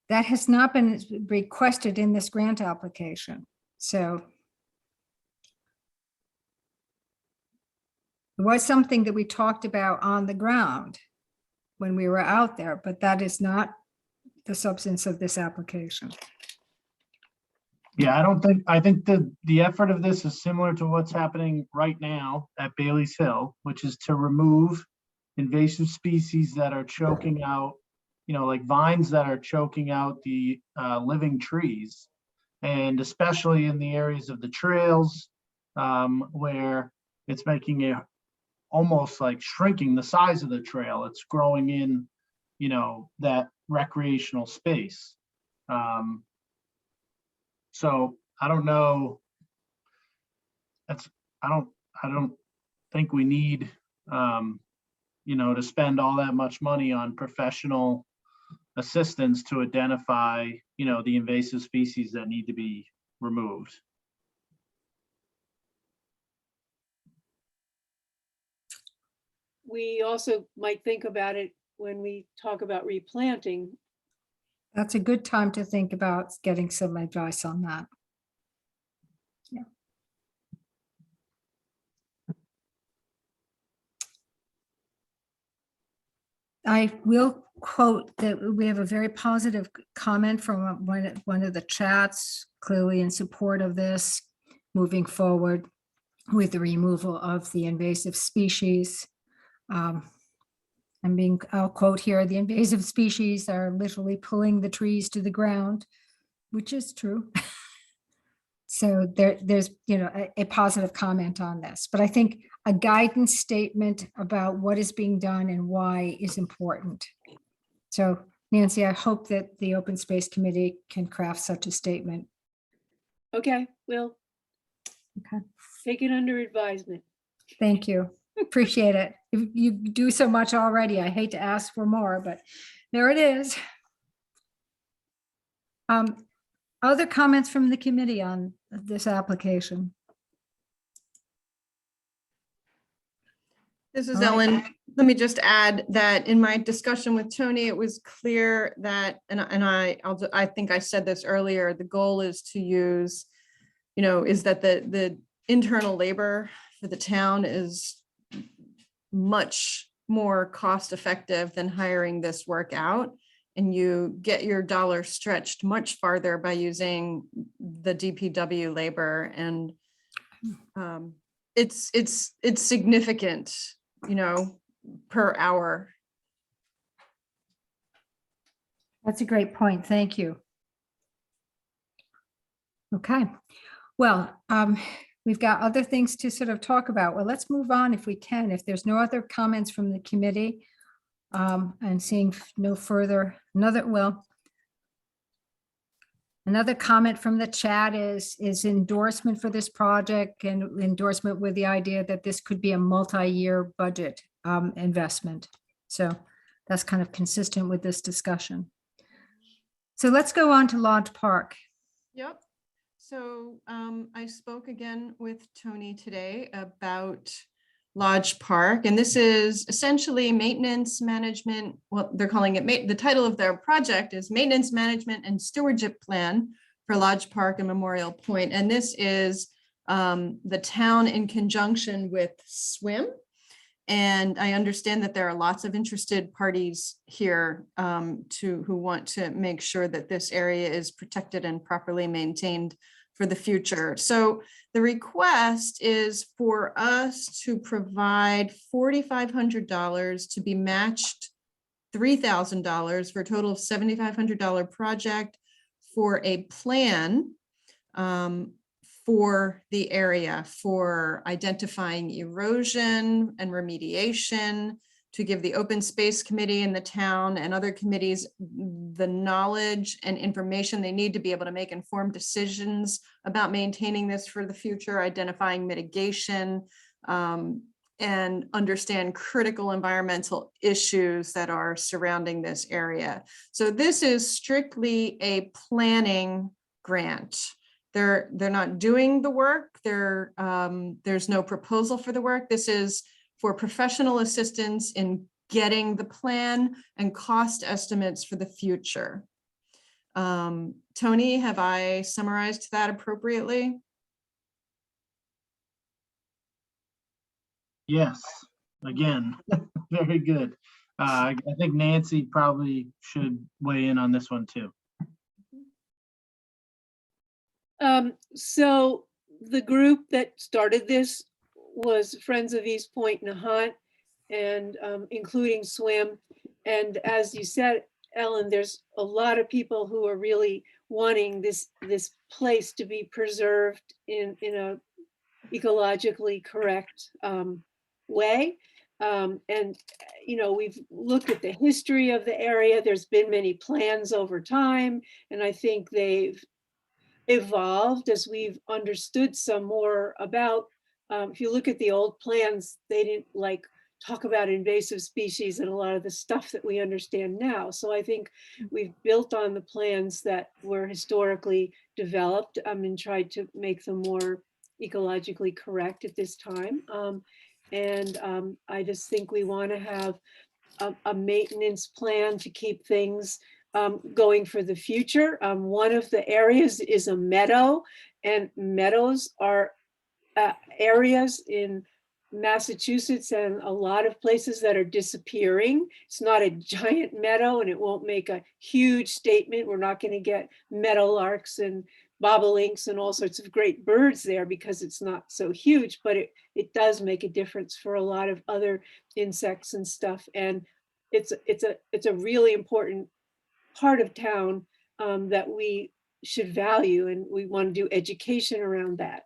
That has not been requested in this grant application. So it was something that we talked about on the ground. when we were out there, but that is not the substance of this application. Yeah, I think the effort of this is similar to what's happening right now at Bailey's Hill, which is to remove invasive species that are choking out, like vines that are choking out the living trees. And especially in the areas of the trails, where it's making it almost like shrinking the size of the trail. It's growing in, that recreational space. So I don't know. I don't think we need, to spend all that much money on professional assistance to identify, the invasive species that need to be removed. We also might think about it when we talk about replanting. That's a good time to think about getting some advice on that. Yeah. I will quote that we have a very positive comment from one of the chats, clearly in support of this, moving forward with the removal of the invasive species. I'll quote here, the invasive species are literally pulling the trees to the ground, which is true. So there's, a positive comment on this, but I think a guidance statement about what is being done and why is important. So Nancy, I hope that the Open Space Committee can craft such a statement. Okay, we'll Okay. take it under advisement. Thank you. Appreciate it. You do so much already. I hate to ask for more, but there it is. Other comments from the committee on this application? This is All right. Ellen. Let me just add that in my discussion with Tony, it was clear that, I think I said this earlier, the goal is to use, is that the internal labor for the town is much more cost effective than hiring this work out. And you get your dollar stretched much farther by using the DPW labor. And it's significant, per hour. That's a great point. Thank you. Okay. Well, we've got other things to sort of talk about. Well, let's move on if we can. If there's no other comments from the committee, and seeing no further, another comment from the chat is endorsement for this project and endorsement with the idea that this could be a multi-year budget investment. So that's kind of consistent with this discussion. So let's go on to Lodge Park. Yep. So I spoke again with Tony today about Lodge Park, and this is essentially maintenance management. Well, they're calling it, the title of their project is Maintenance Management and Stewardship Plan for Lodge Park and Memorial Point. And this is the town in conjunction with SWIM. And I understand that there are lots of interested parties here who want to make sure that this area is protected and properly maintained for the future. So the request is for us to provide $4,500 to be matched $3,000 for a total of $7,500 project for a plan for the area, for identifying erosion and remediation, to give the Open Space Committee in the town and other committees the knowledge and information they need to be able to make informed decisions about maintaining this for the future, identifying mitigation, and understand critical environmental issues that are surrounding this area. So this is strictly a planning grant. They're not doing the work. There's no proposal for the work. This is for professional assistance in getting the plan and cost estimates for the future. Tony, have I summarized that appropriately? Yes, again, very good. I think Nancy probably should weigh in on this one too. So the group that started this was Friends of East Point Nahant, and including swim. And as you said, Ellen, there's a lot of people who are really wanting this place to be preserved in a ecologically correct way. And we've looked at the history of the area. There's been many plans over time, and I think they've evolved as we've understood some more about, if you look at the old plans, they didn't talk about invasive species and a lot of the stuff that we understand now. So I think we've built on the plans that were historically developed and tried to make them more ecologically correct at this time. I just think we want to have a maintenance plan to keep things going for the future. One of the areas is a meadow, and meadows are areas in Massachusetts and a lot of places that are disappearing. It's not a giant meadow and it won't make a huge statement. We're not going to get meadowlarks and bobolinks and all sorts of great birds there because it's not so huge, but it does make a difference for a lot of other insects and stuff. And it's a really important part of town that we should value, and we want to do education around that.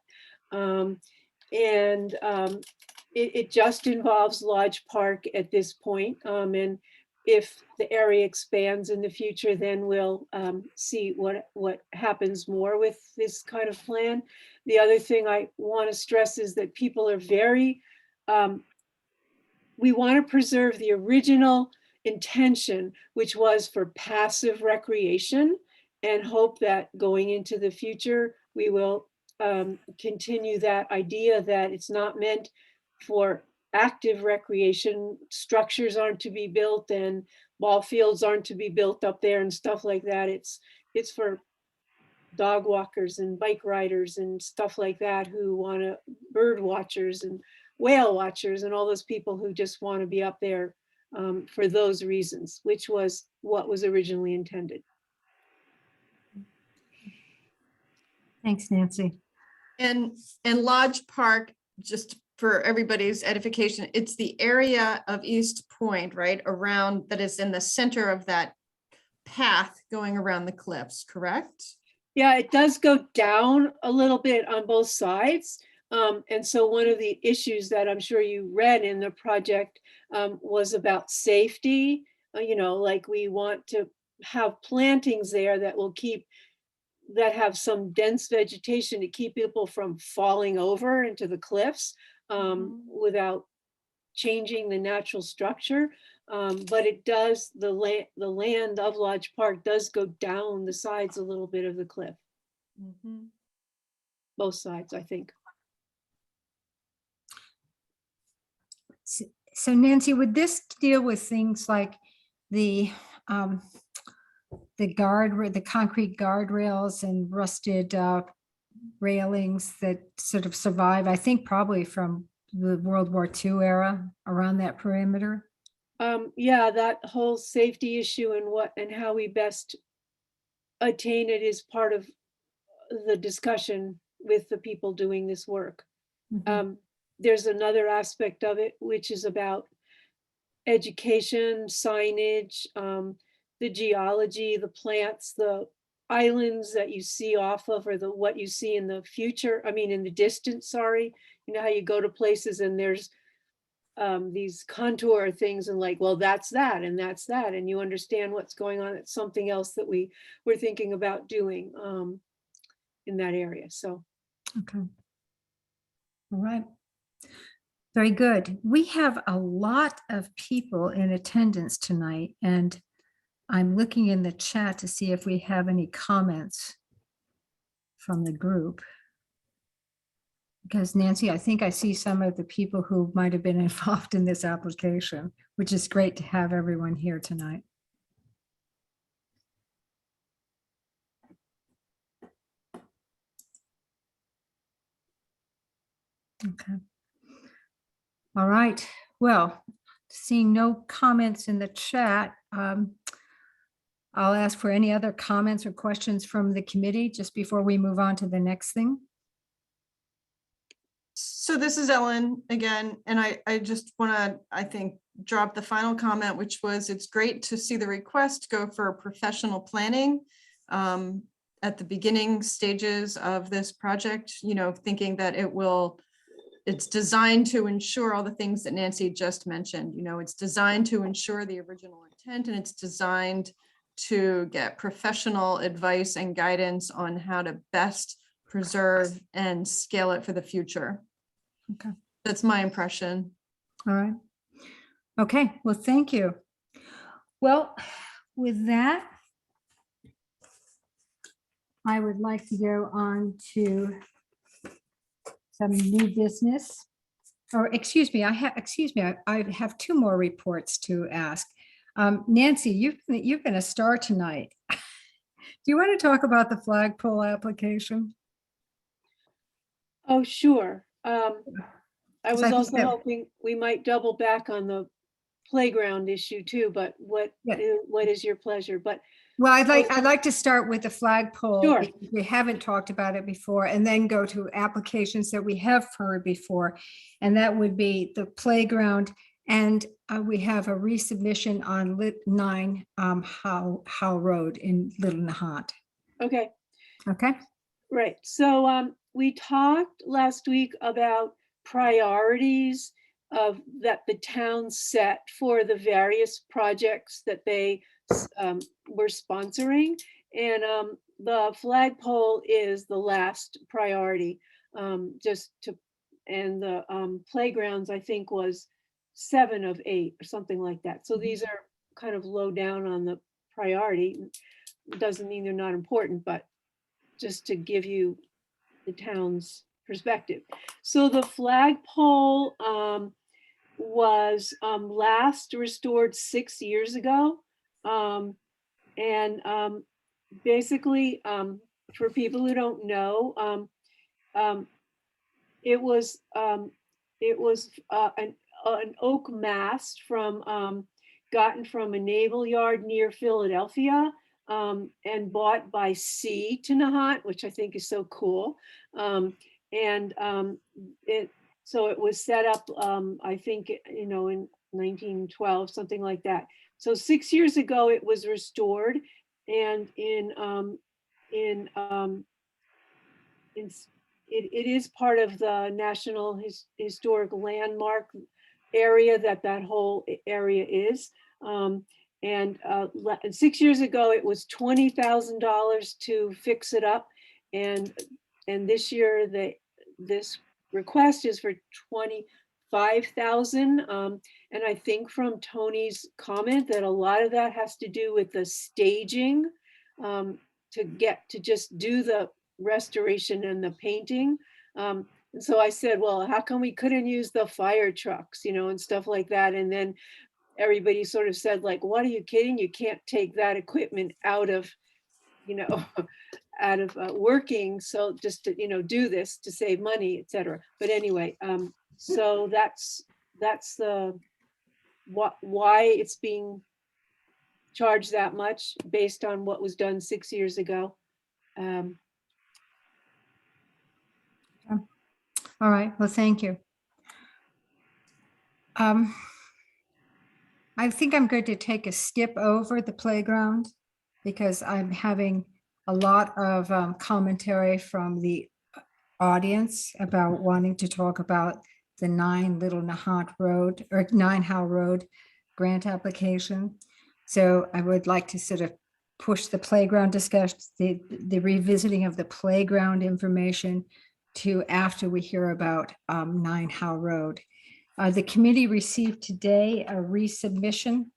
It just involves Lodge Park at this point. And if the area expands in the future, then we'll see what happens more with this kind of plan. The other thing I want to stress is that people are very, we want to preserve the original intention, which was for passive recreation, and hope that going into the future, we will continue that idea that it's not meant for active recreation. Structures aren't to be built and ball fields aren't to be built up there and stuff like that. It's for dog walkers and bike riders and stuff like that who want to, bird watchers and whale watchers and all those people who just want to be up there for those reasons, which was what was originally intended. Thanks, Nancy. And Lodge Park, just for everybody's edification, it's the area of East Point, right, around, that is in the center of that path going around the cliffs, correct? Yeah, it does go down a little bit on both sides. And so one of the issues that I'm sure you read in the project was about safety. Like we want to have plantings there that will that have some dense vegetation to keep people from falling over into the cliffs without changing the natural structure. But it does, the land of Lodge Park does go down the sides a little bit of the cliff. Both sides, I think. So Nancy, would this deal with things like the concrete guardrails and rusted railings that sort of survive, I think probably from the World War II era around that perimeter? Yeah, that whole safety issue and how we best attain it is part of the discussion with the people doing this work. There's another aspect of it, which is about education, signage, the geology, the plants, the islands that you see off of, or what you see in the future, in the distance, sorry. You know how you go to places and there's these contour things and well, that's that and that's that, and you understand what's going on. It's something else that we're thinking about doing in that area. So okay, all right, very good. We have a lot of people in attendance tonight, and I'm looking in the chat to see if we have any comments from the group. Because Nancy, I think I see some of the people who might have been involved in this application, which is great to have everyone here tonight. Okay. All right. Well, seeing no comments in the chat, I'll ask for any other comments or questions from the committee just before we move on to the next thing. So this is Ellen again, and I just want to, I think, drop the final comment, which was it's great to see the request go for professional planning at the beginning stages of this project, you know, thinking that it's designed to ensure all the things that Nancy just mentioned. You know, it's designed to ensure the original intent, and it's designed to get professional advice and guidance on how to best preserve and scale it for the future. Okay. That's my impression. All right. Okay, well, thank you. Well, with that, I would like to go on to some new business. Or excuse me, I have two more reports to ask. Nancy, you've been a star tonight. Do you want to talk about the flagpole application? Oh, sure. I I was think also that- hoping we might double back on the playground issue too, but what is your pleasure? But Well, I'd like to start with the flagpole. Sure. Because we haven't talked about it before, and then go to applications that we have heard before. And that would be the playground. And we have a resubmission on 9 Howe Road in Little Nahant. okay, Okay, right. So we talked last week about priorities that the town set for the various projects that they were sponsoring. And the flagpole is the last priority. And the playgrounds, I think, was 7 of 8 or something like that. So these are kind of low down on the priority. Doesn't mean they're not important, but just to give you the town's perspective. So the flagpole was last restored 6 years ago. Basically, for people who don't know, it was an oak mast gotten from a naval yard near Philadelphia, and bought by sea to Nahant, which I think is so cool. So it was set up, I think, you know, in 1912, something like that. So 6 years ago, it was restored, and it is part of the National Historic Landmark area that whole area is. And 6 years ago, it was $20,000 to fix it up, and this year this request is for $25,000. And I think from Tony's comment that a lot of that has to do with the staging to just do the restoration and the painting. And so I said, well, how come we couldn't use the fire trucks, you know, and stuff like that? And then everybody sort of said, like, what, are you kidding? You can't take that equipment out of, you know, out of working. So just to, you know, do this to save money, etc. But anyway, so that's the why it's being charged that much based on what was done 6 years ago. all right, well, thank you. I think I'm going to take a skip over the playground because I'm having a lot of commentary from the audience about wanting to talk about the 9 Little Nahant Road or 9 Howe Road grant application. So I would like to sort of push the playground discussion, the revisiting of the playground information to after we hear about 9 Howe Road. The committee received today a resubmission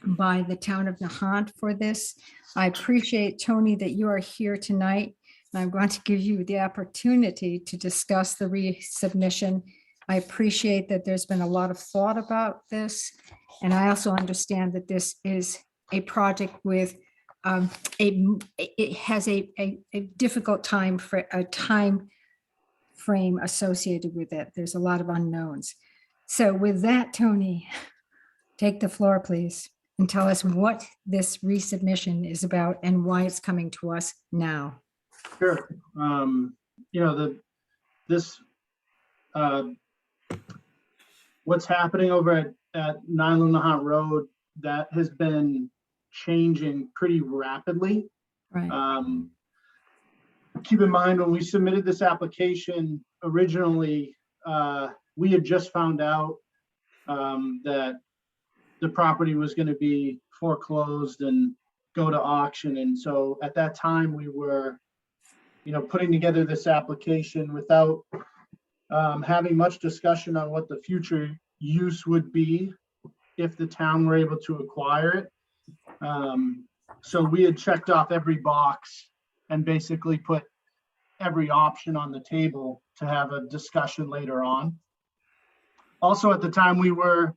by the town of Nahant for this. I appreciate, Tony, that you are here tonight. And I'm going to give you the opportunity to discuss the resubmission. I appreciate that there's been a lot of thought about this. And I also understand that this is a project with it has a difficult time frame associated with it. There's a lot of unknowns. So with that, Tony, take the floor, please, and tell us what this resubmission is about and why it's coming to us now. Sure. You know, this, what's happening over at 9 Nahant Road, that has been changing pretty rapidly. Right. Keep in mind, when we submitted this application originally, we had just found out that the property was going to be foreclosed and go to auction. And so at that time, we were, you know, putting together this application without having much discussion on what the future use would be if the town were able to acquire it. So we had checked off every box and basically put every option on the table to have a discussion later on. Also, at the time we were,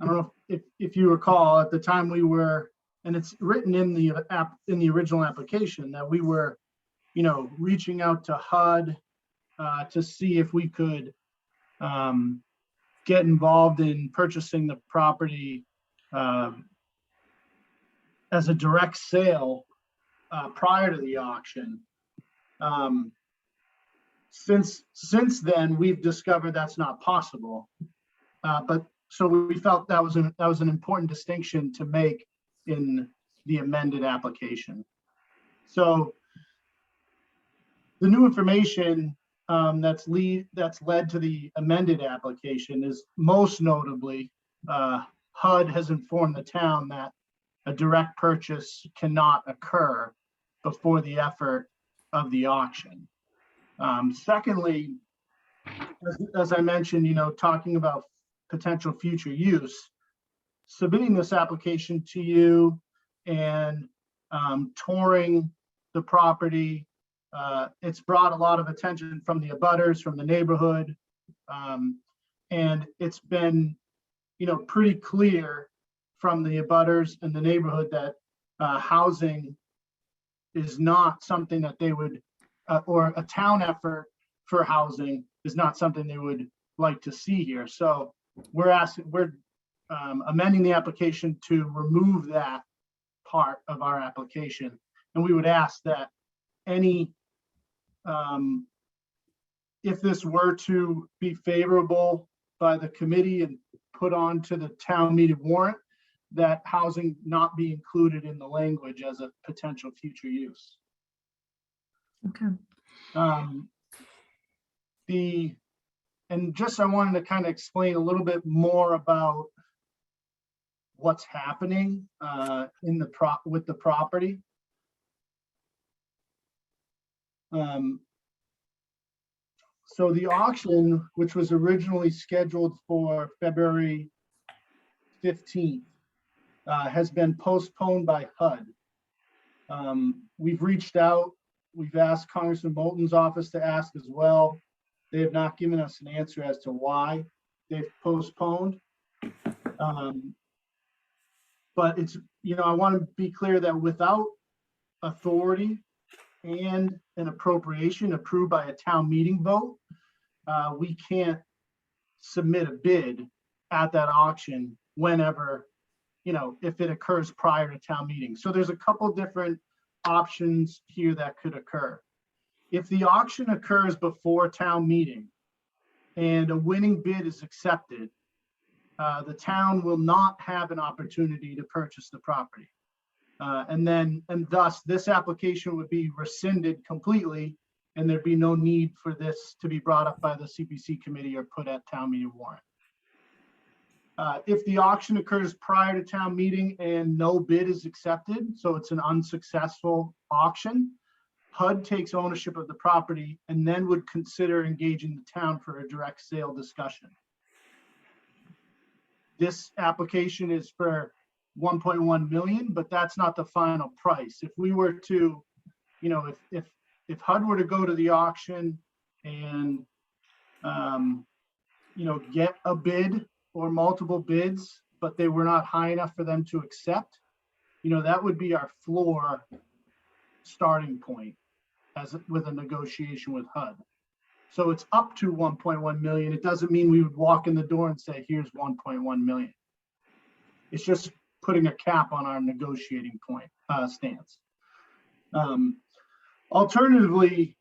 I don't know if you recall, at the time we were, and it's written in the original application, that we were, you know, reaching out to HUD to see if we could get involved in purchasing the property as a direct sale prior to the auction. Since then, we've discovered that's not possible. But so we felt that was an important distinction to make in the amended application. So the new information that's led to the amended application is most notably HUD has informed the town that a direct purchase cannot occur before the effort of the auction. Secondly, as I mentioned, you know, talking about potential future use, submitting this application to you and touring the property, it's brought a lot of attention from the abutters, from the neighborhood, and it's been, you know, pretty clear from the abutters and the neighborhood that housing is not something that they would, or a town effort for housing is not something they would like to see here. So we're amending the application to remove that part of our application. And we would ask that any, if this were to be favorable by the committee and put on to the town meeting warrant, that housing not be included in the language as a potential future use. Okay. And just I wanted to kind of explain a little bit more about what's happening with the property. So the auction, which was originally scheduled for February 15th, has been postponed by HUD. We've reached out, we've asked Congressman Moulton's office to ask as well. They have not given us an answer as to why they've postponed. But it's, you know, I want to be clear that without authority and an appropriation approved by a town meeting vote, we can't submit a bid at that auction whenever, you know, if it occurs prior to town meeting. So there's a couple different options here that could occur. If the auction occurs before town meeting and a winning bid is accepted, the town will not have an opportunity to purchase the property. And thus this application would be rescinded completely, and there'd be no need for this to be brought up by the CPC committee or put at town meeting warrant. If the auction occurs prior to town meeting and no bid is accepted, so it's an unsuccessful auction, HUD takes ownership of the property and then would consider engaging the town for a direct sale discussion. This application is for 1.1 million, but that's not the final price. If we were to, you know, if HUD were to go to the auction and, you know, get a bid or multiple bids, but they were not high enough for them to accept, you know, that would be our floor starting point as with a negotiation with HUD. So it's up to 1.1 million. It doesn't mean we would walk in the door and say, here's 1.1 million. It's just putting a cap on our negotiating point stance. Alternatively,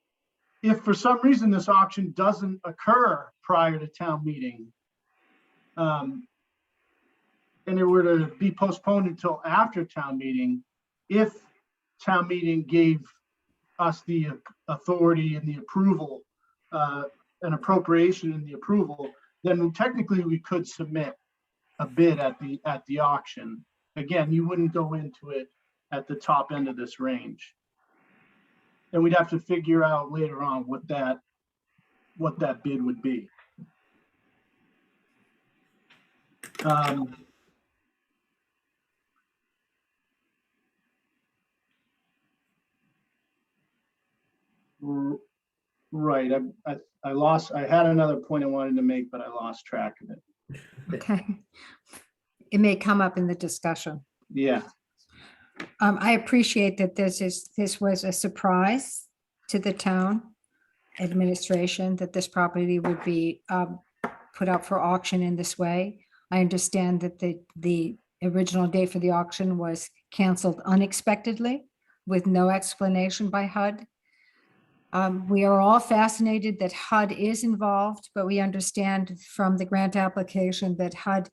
if for some reason this auction doesn't occur prior to town meeting, and it were to be postponed until after town meeting, if town meeting gave us the authority and the approval, an appropriation and the approval, then technically we could submit a bid at the auction. Again, you wouldn't go into it at the top end of this range. And we'd have to figure out later on what that bid would be. Right, I had another point I wanted to make, but I lost track of it. Okay. It may come up in the discussion. Yeah, I appreciate that this was a surprise to the town administration, that this property would be put up for auction in this way. I understand that the original date for the auction was canceled unexpectedly with no explanation by HUD. We are all fascinated that HUD is involved, but we understand from the grant application that HUD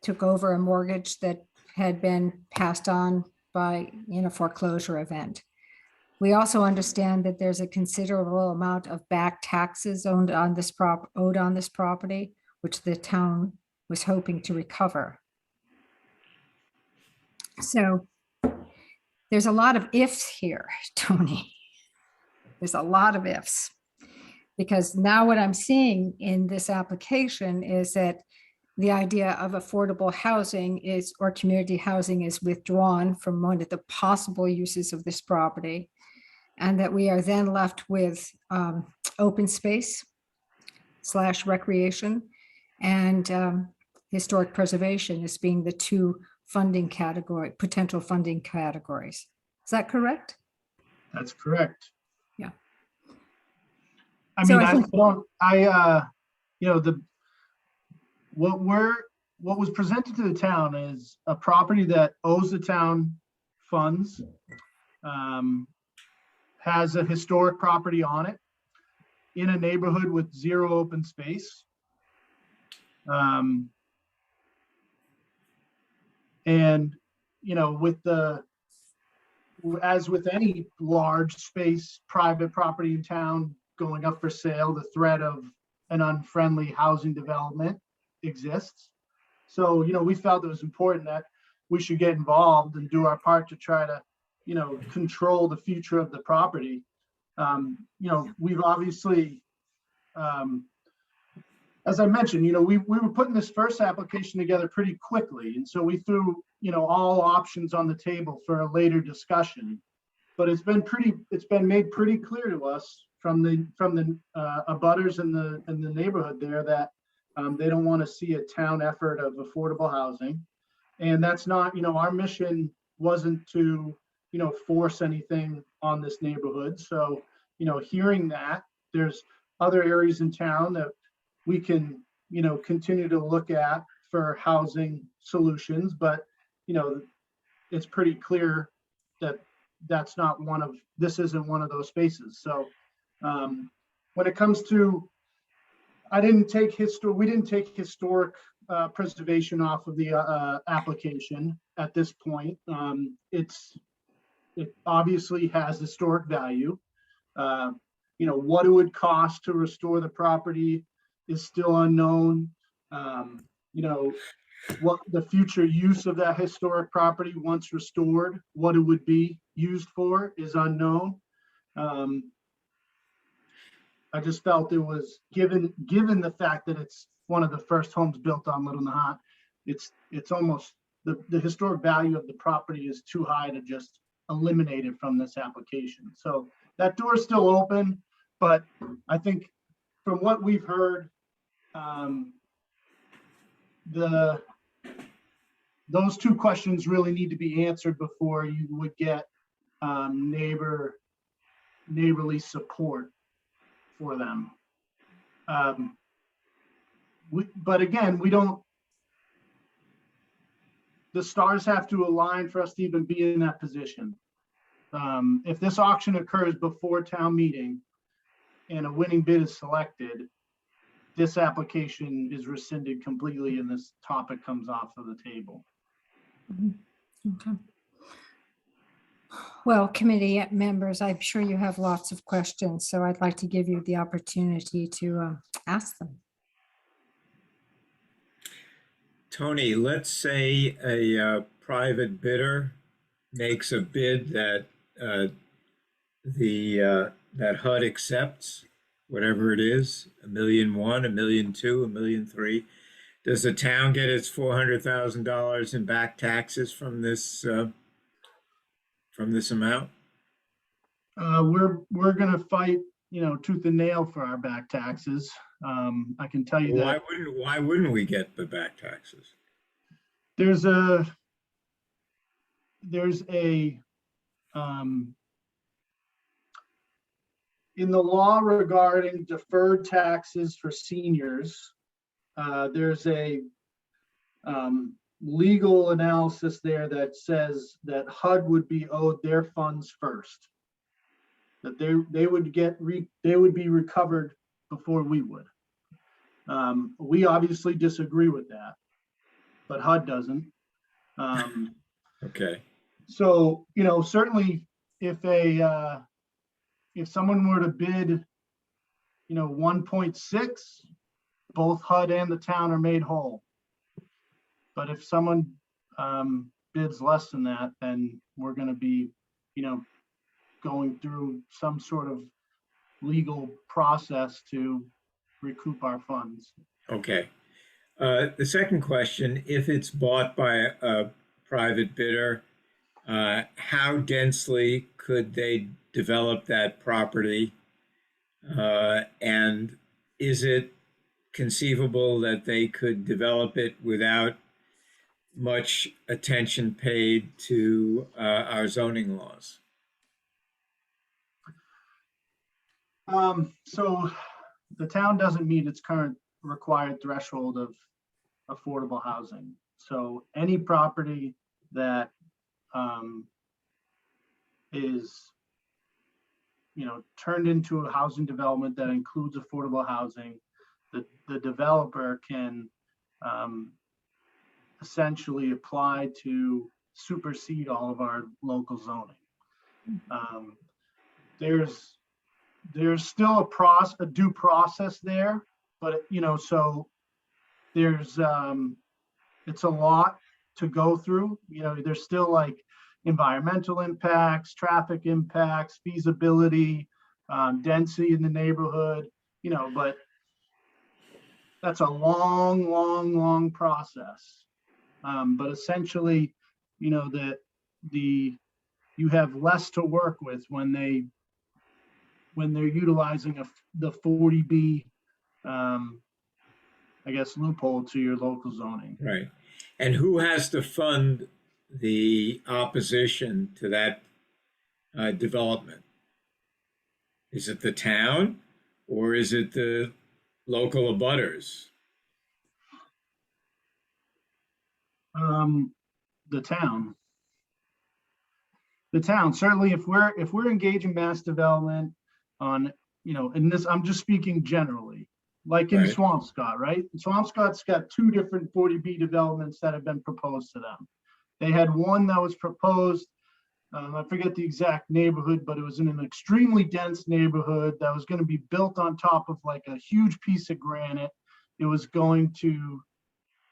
took over a mortgage that had been passed on by a foreclosure event. We also understand that there's a considerable amount of back taxes owed on this property, which the town was hoping to recover. So there's a lot of ifs here, Tony. There's a lot of ifs, because now what I'm seeing in this application is that the idea of affordable housing or community housing is withdrawn from one of the possible uses of this property, and that we are then left with open space / recreation and historic preservation as being the two potential funding categories. Is that correct? that's correct. Yeah. I So mean, what was presented to the town is a property that owes the town funds, has a historic property on it in a neighborhood with zero open space. And, as with any large space, private property in town going up for sale, the threat of an unfriendly housing development exists. So, we felt it was important that we should get involved and do our part to try to, control the future of the property. We've obviously, as I mentioned, we were putting this first application together pretty quickly. And so we threw, all options on the table for a later discussion. But it's been made pretty clear to us from the abutters in the neighborhood there that they don't want to see a town effort of affordable housing. And that's not, our mission wasn't to, force anything on this neighborhood. So, hearing that, there's other areas in town that we can, continue to look at for housing solutions, but, it's pretty clear that this isn't one of those spaces. So when it comes to, we didn't take historic preservation off of the application at this point. It obviously has historic value. What it would cost to restore the property is still unknown. What the future use of that historic property once restored, what it would be used for is unknown. I just felt it was given the fact that it's one of the first homes built on Little Nahant, it's almost the historic value of the property is too high to just eliminate it from this application. So that door is still open, but I think from what we've heard, those two questions really need to be answered before you would get neighborly support for them. But again, the stars have to align for us to even be in that position. If this auction occurs before town meeting and a winning bid is selected, this application is rescinded completely and this topic comes off of the table. Okay. Well, committee members, I'm sure you have lots of questions, so I'd like to give you the opportunity to ask them. Tony, let's say a private bidder makes a bid that that HUD accepts, whatever it is, $1.1 million, $1.2 million, $1.3 million. Does the town get its $400,000 in back taxes from this amount? We're gonna fight, tooth and nail for our back taxes. I can tell you that Why wouldn't we get the back taxes? there's a in the law regarding deferred taxes for seniors, there's a legal analysis there that says that HUD would be owed their funds first. That they would be recovered before we would. We obviously disagree with that, but HUD doesn't. Okay. So, certainly if someone were to bid, 1.6, both HUD and the town are made whole. But if someone bids less than that, then we're going to be, going through some sort of legal process to recoup our funds. Okay. The second question, if it's bought by a private bidder, how densely could they develop that property? And is it conceivable that they could develop it without much attention paid to our zoning laws? So the town doesn't meet its current required threshold of affordable housing. So any property that is, turned into a housing development that includes affordable housing, the developer can essentially apply to supersede all of our local zoning. There's still a due process there, but so there's it's a lot to go through. There's still like environmental impacts, traffic impacts, feasibility, density in the neighborhood, but that's a long process. But essentially, you have less to work with when they're utilizing the 40B, I guess, loophole to your local zoning. Right. And who has to fund the opposition to that development? Is it the town or is it the local abutters? The town. The town, certainly if we're engaging mass development on, in this, I'm just speaking generally, like in Right. Swampscott, right? Swampscott's got 2 different 40B developments that have been proposed to them. They had one that was proposed, I forget the exact neighborhood, but it was in an extremely dense neighborhood that was going to be built on top of like a huge piece of granite. It was going to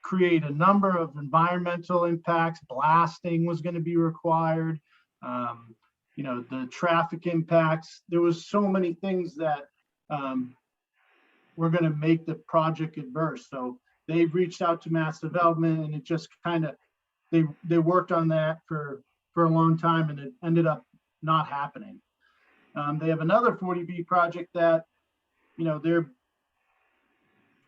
create a number of environmental impacts. Blasting was going to be required. The traffic impacts. There was so many things that were going to make the project adverse. So they've reached out to mass development, and it just kind of they worked on that for a long time, and it ended up not happening. They have another 40B project that they're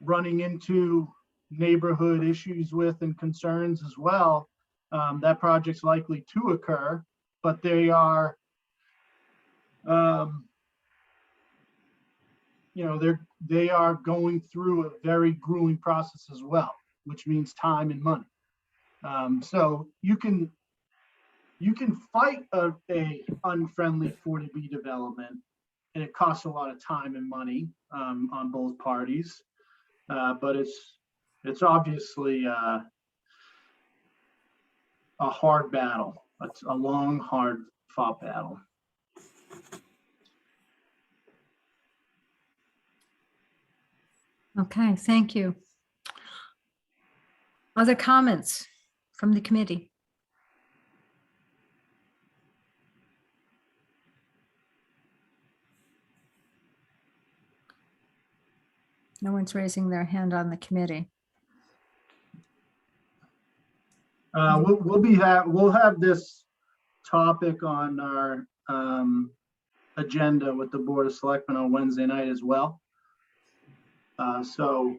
running into neighborhood issues with and concerns as well. That project's likely to occur, but they are they are going through a very grueling process as well, which means time and money. So you can fight a unfriendly 40B development, and it costs a lot of time and money on both parties. But it's obviously a hard battle. It's a long, hard fought battle. Okay, thank you. Other comments from the committee? No one's raising their hand on the committee. We'll have this topic on our agenda with the Board of Selectmen on Wednesday night as well. So,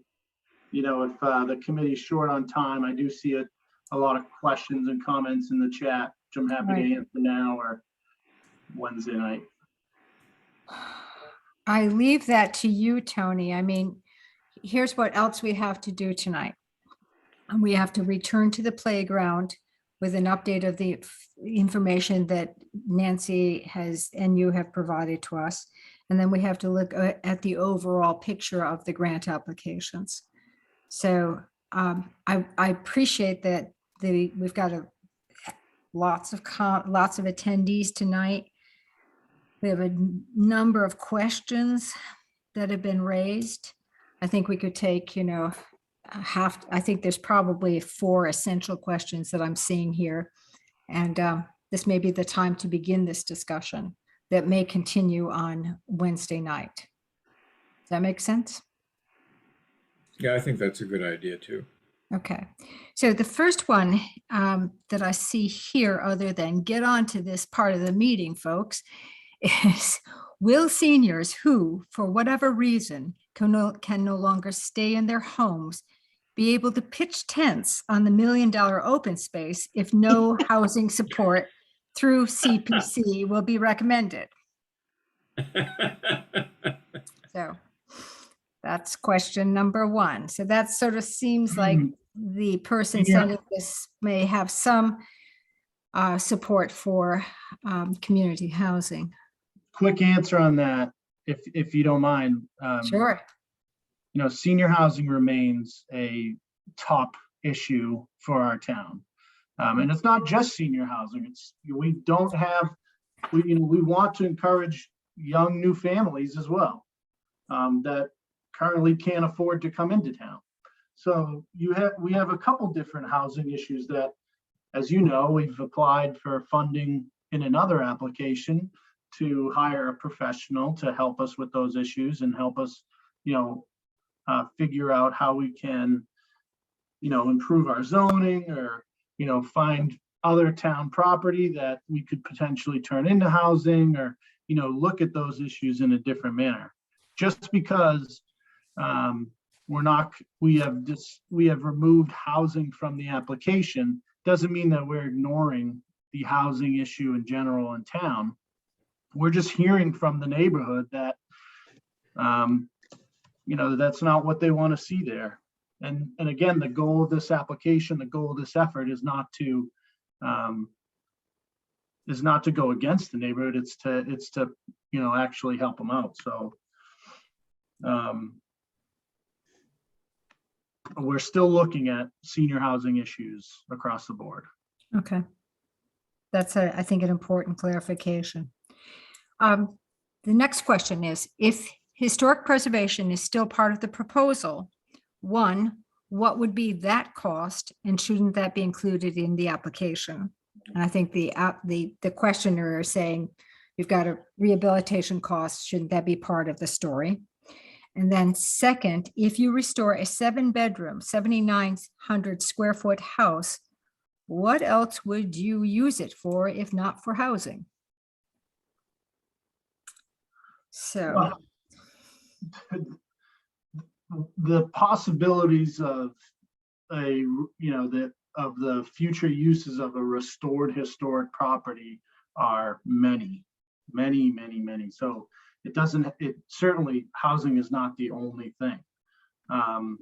you know, if the committee's short on time, I do see a lot of questions and comments in the chat, which I'm happy to answer now or Wednesday night. I leave that to you, Tony. I mean, here's what else we have to do tonight. And we have to return to the playground with an update of the information that Nancy has and you have provided to us. And then we have to look at the overall picture of the grant applications. So I appreciate that we've got lots of attendees tonight. We have a number of questions that have been raised. I think we could take, you know, I think there's probably 4 essential questions that I'm seeing here. And this may be the time to begin this discussion that may continue on Wednesday night. Does that make sense? Yeah, I think that's a good idea too. Okay, so the first one that I see here, other than get on to this part of the meeting, folks, is will seniors who, for whatever reason, can no longer stay in their homes be able to pitch tents on the $1 million open space if no housing support through CPC will be recommended? So that's question number 1. So that sort of seems like the person sending this may have some support for community housing. Quick answer on that, if you don't mind. Sure. You know, senior housing remains a top issue for our town. And it's not just senior housing. We want to encourage young new families as well that currently can't afford to come into town. So we have a couple different housing issues that, as you know, we've applied for funding in another application to hire a professional to help us with those issues and help us, you know, figure out how we can, you know, improve our zoning or, you know, find other town property that we could potentially turn into housing or, you know, look at those issues in a different manner. Just because we have removed housing from the application doesn't mean that we're ignoring the housing issue in general in town. We're just hearing from the neighborhood that, you know, that's not what they want to see there. And again, the goal of this application, the goal of this effort is not to go against the neighborhood. It's to, you know, actually help them out. So we're still looking at senior housing issues across the board. Okay. That's, I think, an important clarification. The next question is, if historic preservation is still part of the proposal, 1, what would be that cost, and shouldn't that be included in the application? And I think the questioner is saying, you've got a rehabilitation cost, shouldn't that be part of the story? And then 2nd, if you restore a 7-bedroom, 7,900 square foot house, what else would you use it for if not for housing? So the possibilities of the future uses of a restored historic property are many. So it certainly, housing is not the only thing. I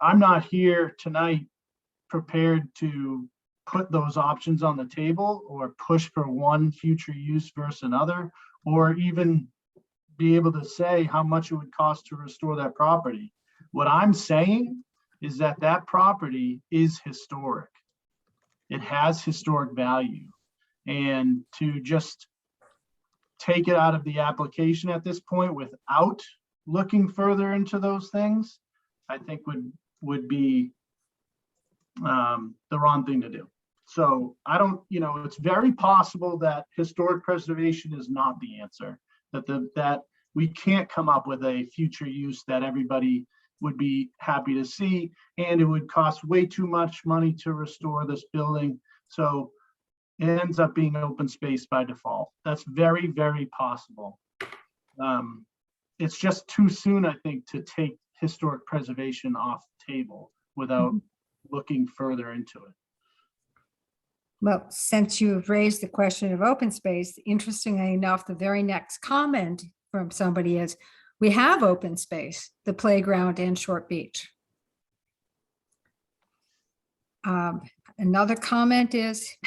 I'm not here tonight prepared to put those options on the table or push for one future use versus another, or even be able to say how much it would cost to restore that property. What I'm saying is that that property is historic. It has historic value. And to just take it out of the application at this point without looking further into those things, I think would be the wrong thing to do. So I don't, it's very possible that historic preservation is not the answer, that we can't come up with a future use that everybody would be happy to see, and it would cost way too much money to restore this building. So it ends up being open space by default. That's very, very possible. It's just too soon, I think, to take historic preservation off the table without looking further into it. Well, since you've raised the question of open space, interestingly enough, the very next comment from somebody is, we have open space, the playground and Short Beach. Another comment is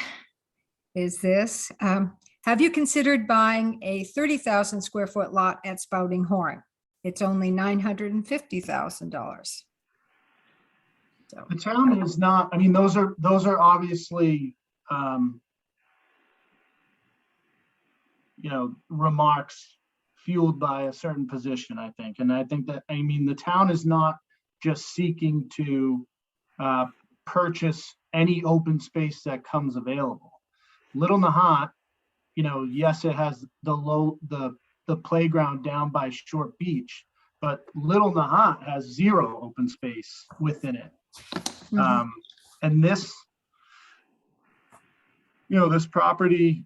this, have you considered buying a 30,000 square foot lot at Spouting Horn? It's only $950,000. So, the town is not, I mean, those are obviously, remarks fueled by a certain position, I think. And I think that, the town is not just seeking to purchase any open space that comes available. Little Nahant, yes, it has the playground down by Short Beach, but Little Nahant has zero open space within it. And this, this property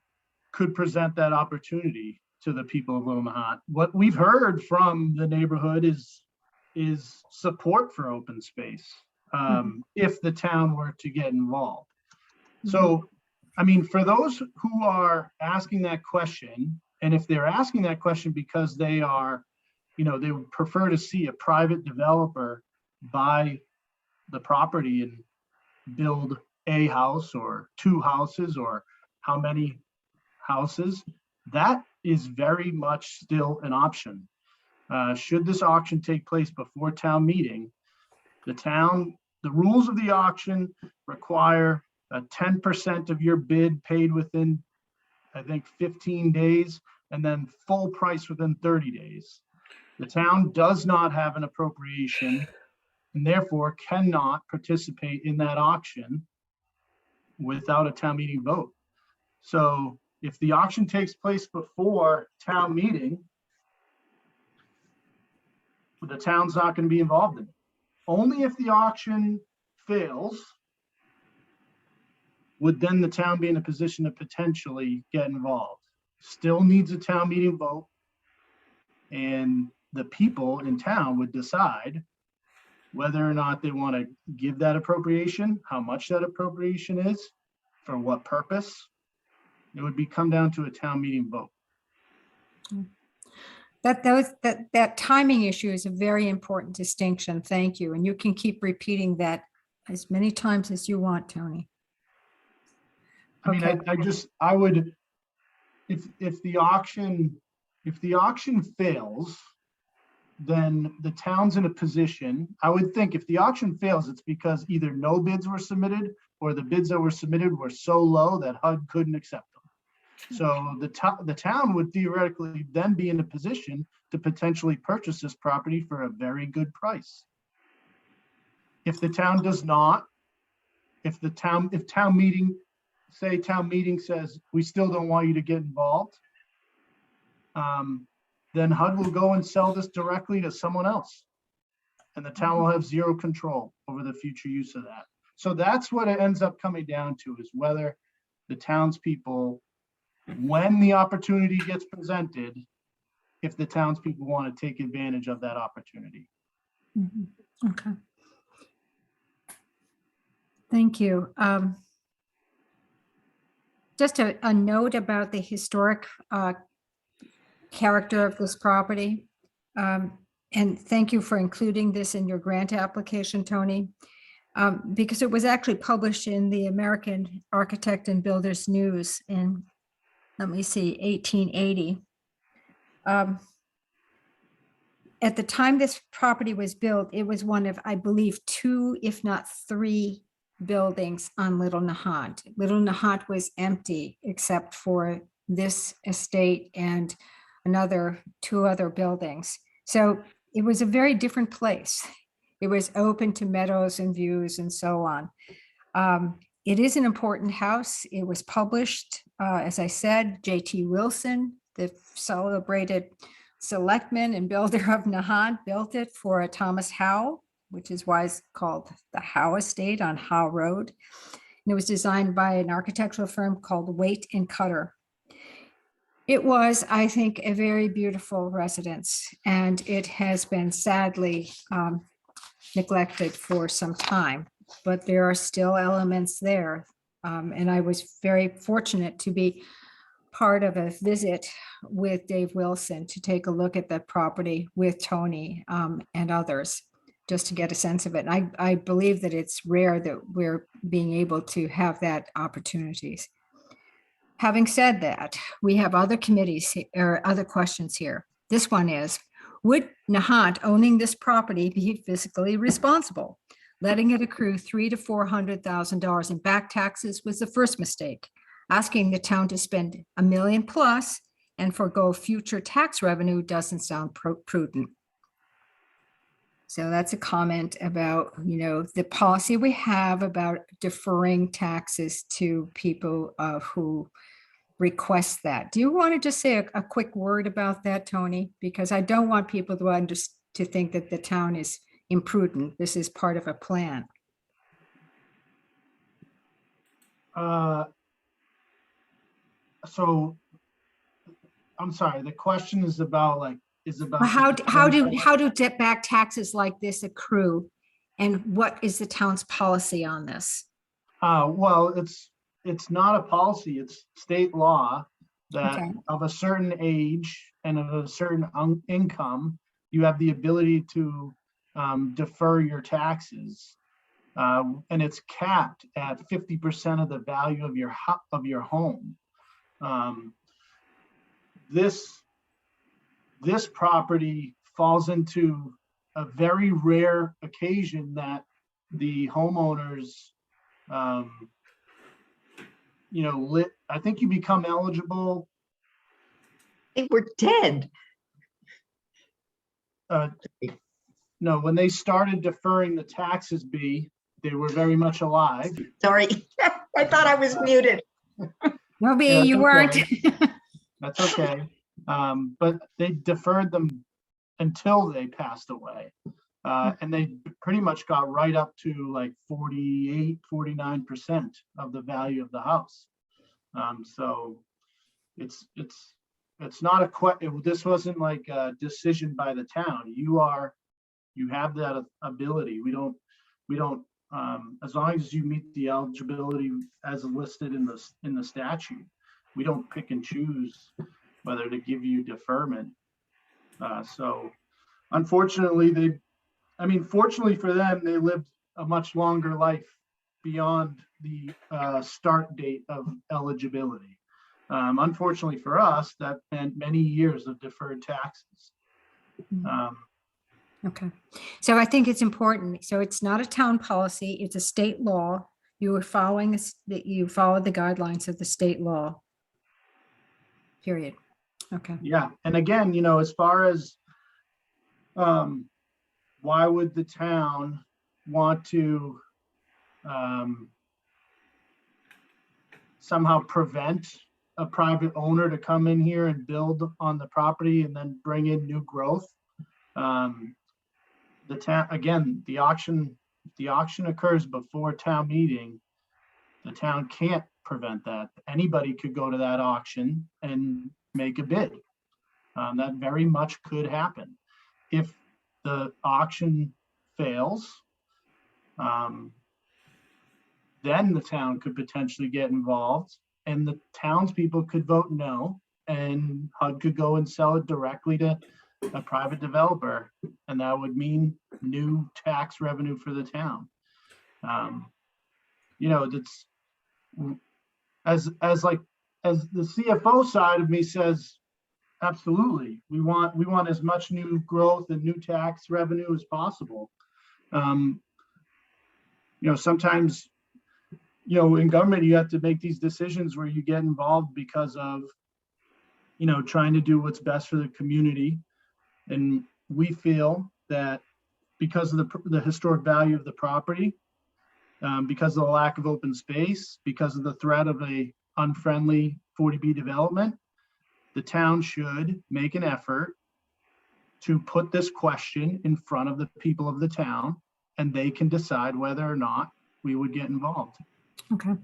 could present that opportunity to the people of Little Nahant. What we've heard from the neighborhood is support for open space if the town were to get involved. So, for those who are asking that question, and if they're asking that question because they are, they would prefer to see a private developer buy the property and build a house or two houses or how many houses, that is very much still an option. Should this auction take place before town meeting, the rules of the auction require 10% of your bid paid within, I think, 15 days, and then full price within 30 days. The town does not have an appropriation and therefore cannot participate in that auction without a town meeting vote. So if the auction takes place before town meeting, the town's not going to be involved in it. Only if the auction fails would then the town be in a position to potentially get involved. Still needs a town meeting vote, and the people in town would decide whether or not they want to give that appropriation, how much that appropriation is, for what purpose. It would come down to a town meeting vote. That timing issue is a very important distinction. Thank you. And you can keep repeating that as many times as you want, Tony. I would, if the auction fails, then the town's in a position, I would think if the auction fails, it's because either no bids were submitted or the bids that were submitted were so low that HUD couldn't accept them. So the town would theoretically then be in a position to potentially purchase this property for a very good price. If the town does not, if town meeting says, we still don't want you to get involved, then HUD will go and sell this directly to someone else. And the town will have zero control over the future use of that. So that's what it ends up coming down to, is whether the townspeople, when the opportunity gets presented, if the townspeople want to take advantage of that opportunity. Okay. Thank you. Just a note about the historic character of this property. And thank you for including this in your grant application, Tony, because it was actually published in the American Architect and Builders News in, let me see, 1880. At the time this property was built, it was one of, I believe, 2, if not 3 buildings on Little Nahant. Little Nahant was empty except for this estate and 2 other buildings. So it was a very different place. It was open to meadows and views and so on. It is an important house. It was published, as I said, J.T. Wilson, the celebrated selectman and builder of Nahant, built it for Thomas Howe, which is why it's called the Howe Estate on Howe Road. And it was designed by an architectural firm called Waite and Cutter. It was, I think, a very beautiful residence, and it has been sadly neglected for some time, but there are still elements there. And I was very fortunate to be part of a visit with Dave Wilson to take a look at the property with Tony and others, just to get a sense of it. And I believe that it's rare that we're being able to have that opportunities. Having said that, we have other committees or other questions here. This one is, would Nahant owning this property be fiscally responsible? Letting it accrue $300,000 to $400,000 in back taxes was the first mistake. Asking the town to spend $1 million plus and forego future tax revenue doesn't sound prudent. So that's a comment about, the policy we have about deferring taxes to people who request that. Do you want to just say a quick word about that, Tony? Because I don't want people to think that the town is imprudent. This is part of a plan. So, I'm sorry, the question is about How do back taxes like this accrue? And what is the town's policy on this? Well, it's not a policy, it's state law that Okay. of a certain age and of a certain income, you have the ability to defer your taxes. And it's capped at 50% of the value of your home. This property falls into a very rare occasion that the homeowners, I think you become eligible. They were dead. No, when they started deferring the taxes, they were very much alive. Sorry, I thought I was muted. No, B, Yeah, you weren't. That's okay. But they deferred them until they passed away. And they pretty much got right up to like 48, 49% of the value of the house. So it's not this wasn't like a decision by the town. You have that ability. We don't, as long as you meet the eligibility as listed in the statute, we don't pick and choose whether to give you deferment. So unfortunately, fortunately for them, they lived a much longer life beyond the start date of eligibility. Unfortunately for us, that meant many years of deferred taxes. Okay, so I think it's important. So it's not a town policy, it's a state law. You follow the guidelines of the state law. Period. Okay. Yeah, and again, as far as why would the town want to somehow prevent a private owner to come in here and build on the property and then bring in new growth? The town, again, the auction occurs before town meeting. The town can't prevent that. Anybody could go to that auction and make a bid. That very much could happen. If the auction fails, then the town could potentially get involved and the townspeople could vote no, and HUD could go and sell it directly to a private developer, and that would mean new tax revenue for the town. You know, that's as the CFO side of me says, absolutely, we want as much new growth and new tax revenue as possible. You know, sometimes, you know, in government, you have to make these decisions where you get involved because of, you know, trying to do what's best for the community. And we feel that because of the historic value of the property, because of the lack of open space, because of the threat of a unfriendly 40B development, the town should make an effort to put this question in front of the people of the town, and they can decide whether or not we would get involved. Okay.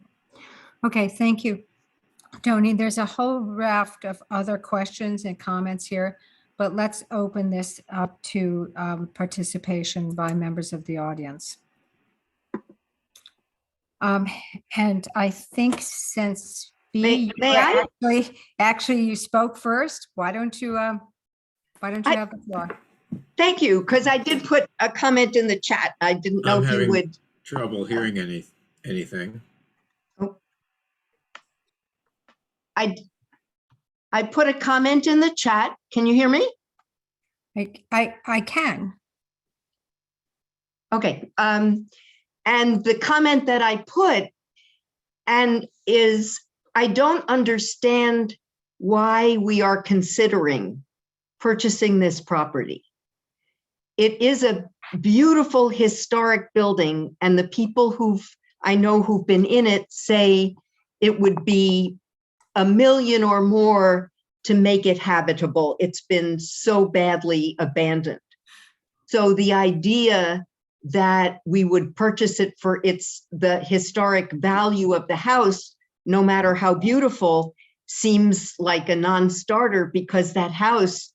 Okay, thank you, Tony. There's a whole raft of other questions and comments here, but let's open this up to participation by members of the audience. And I think since B, May I? actually you spoke first. Why don't you have the floor? Thank you, because I did put a comment in the chat. I didn't know I'm if you having would. trouble hearing anything. I put a comment in the chat. Can you hear me? I can. Okay. And the comment that I put is, I don't understand why we are considering purchasing this property. It is a beautiful historic building, and the people I know who've been in it say it would be $1 million or more to make it habitable. It's been so badly abandoned. So the idea that we would purchase it for the historic value of the house, no matter how beautiful, seems like a non-starter, because that house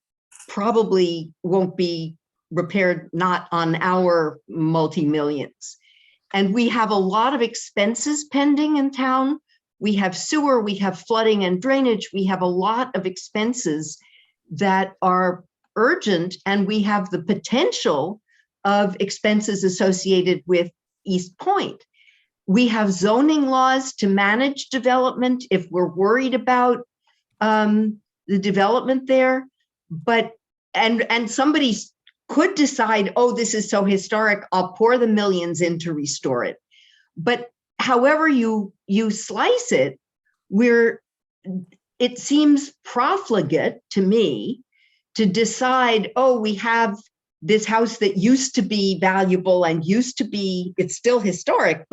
probably won't be repaired, not on our multi-millions. And we have a lot of expenses pending in town. We have sewer, we have flooding and drainage, we have a lot of expenses that are urgent, and we have the potential of expenses associated with East Point. We have zoning laws to manage development if we're worried about the development there. But and somebody could decide, oh, this is so historic, I'll pour the millions in to restore it. But however you slice it, it seems profligate to me to decide, oh, we have this house that used to be valuable and it's still historic,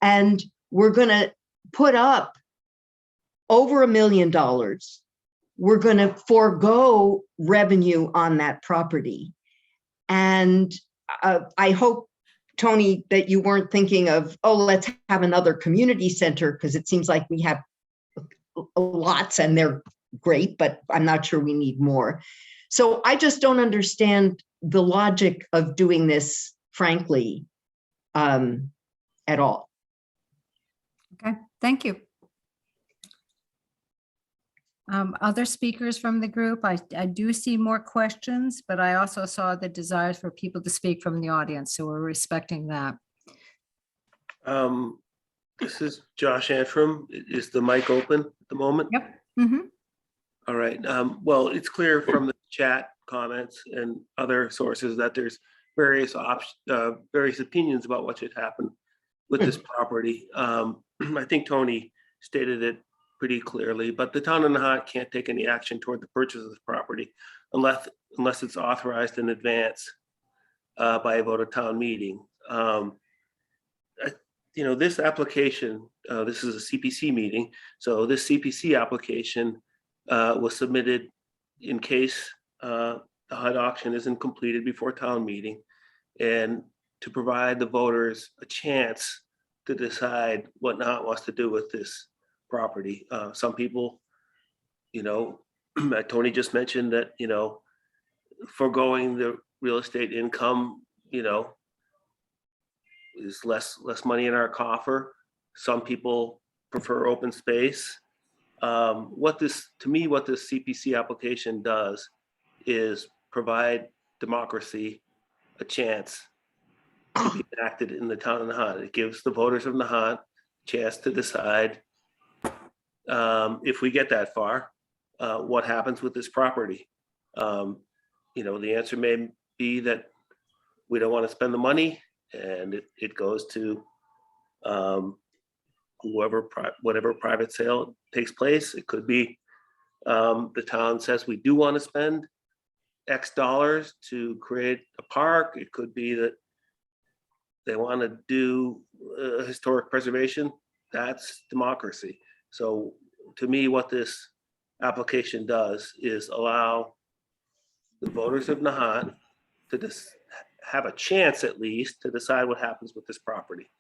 and we're gonna put up over $1 million. We're gonna forego revenue on that property. And I hope, Tony, that you weren't thinking of, oh, let's have another community center, because it seems like we have lots and they're great, but I'm not sure we need more. So I just don't understand the logic of doing this, frankly, at all. Okay, thank you. Other speakers from the group, I do see more questions, but I also saw the desire for people to speak from the audience, so we're respecting that. This is Josh Antrim. Is the mic open at the moment? Yep. Mm-hmm. All right. Well, it's clear from the chat comments and other sources that there's various opinions about what should happen with this property. I think Tony stated it pretty clearly, but the town of Nahant can't take any action toward the purchase of this property unless it's authorized in advance by a vote of town meeting. This application, this is a CPC meeting, so this CPC application was submitted in case the HUD auction isn't completed before town meeting, and to provide the voters a chance to decide what Nahant wants to do with this property. Some people, Tony just mentioned that, foregoing the real estate income, is less money in our coffer. Some people prefer open space. What this CPC application does is provide democracy a chance to be enacted in the town of Nahant. It gives the voters of Nahant a chance to decide if we get that far, what happens with this property. The answer may be that we don't want to spend the money and it goes to whatever private sale takes place. It could be the town says we do want to spend X dollars to create a park. It could be that they want to do historic preservation. That's democracy. So to me, what this application does is allow the voters of Nahant to have a chance at least to decide what happens with this property.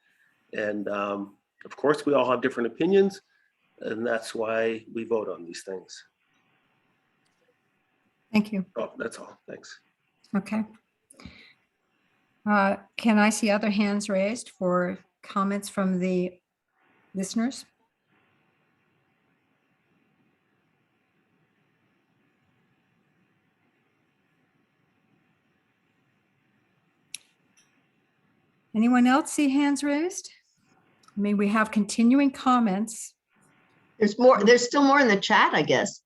And of course, we all have different opinions, and that's why we vote on these things. Thank you. Oh, that's all. Thanks. Okay. Can I see other hands raised for comments from the listeners? Anyone else see hands raised? I mean, we have continuing comments. There's still more in the chat, I guess.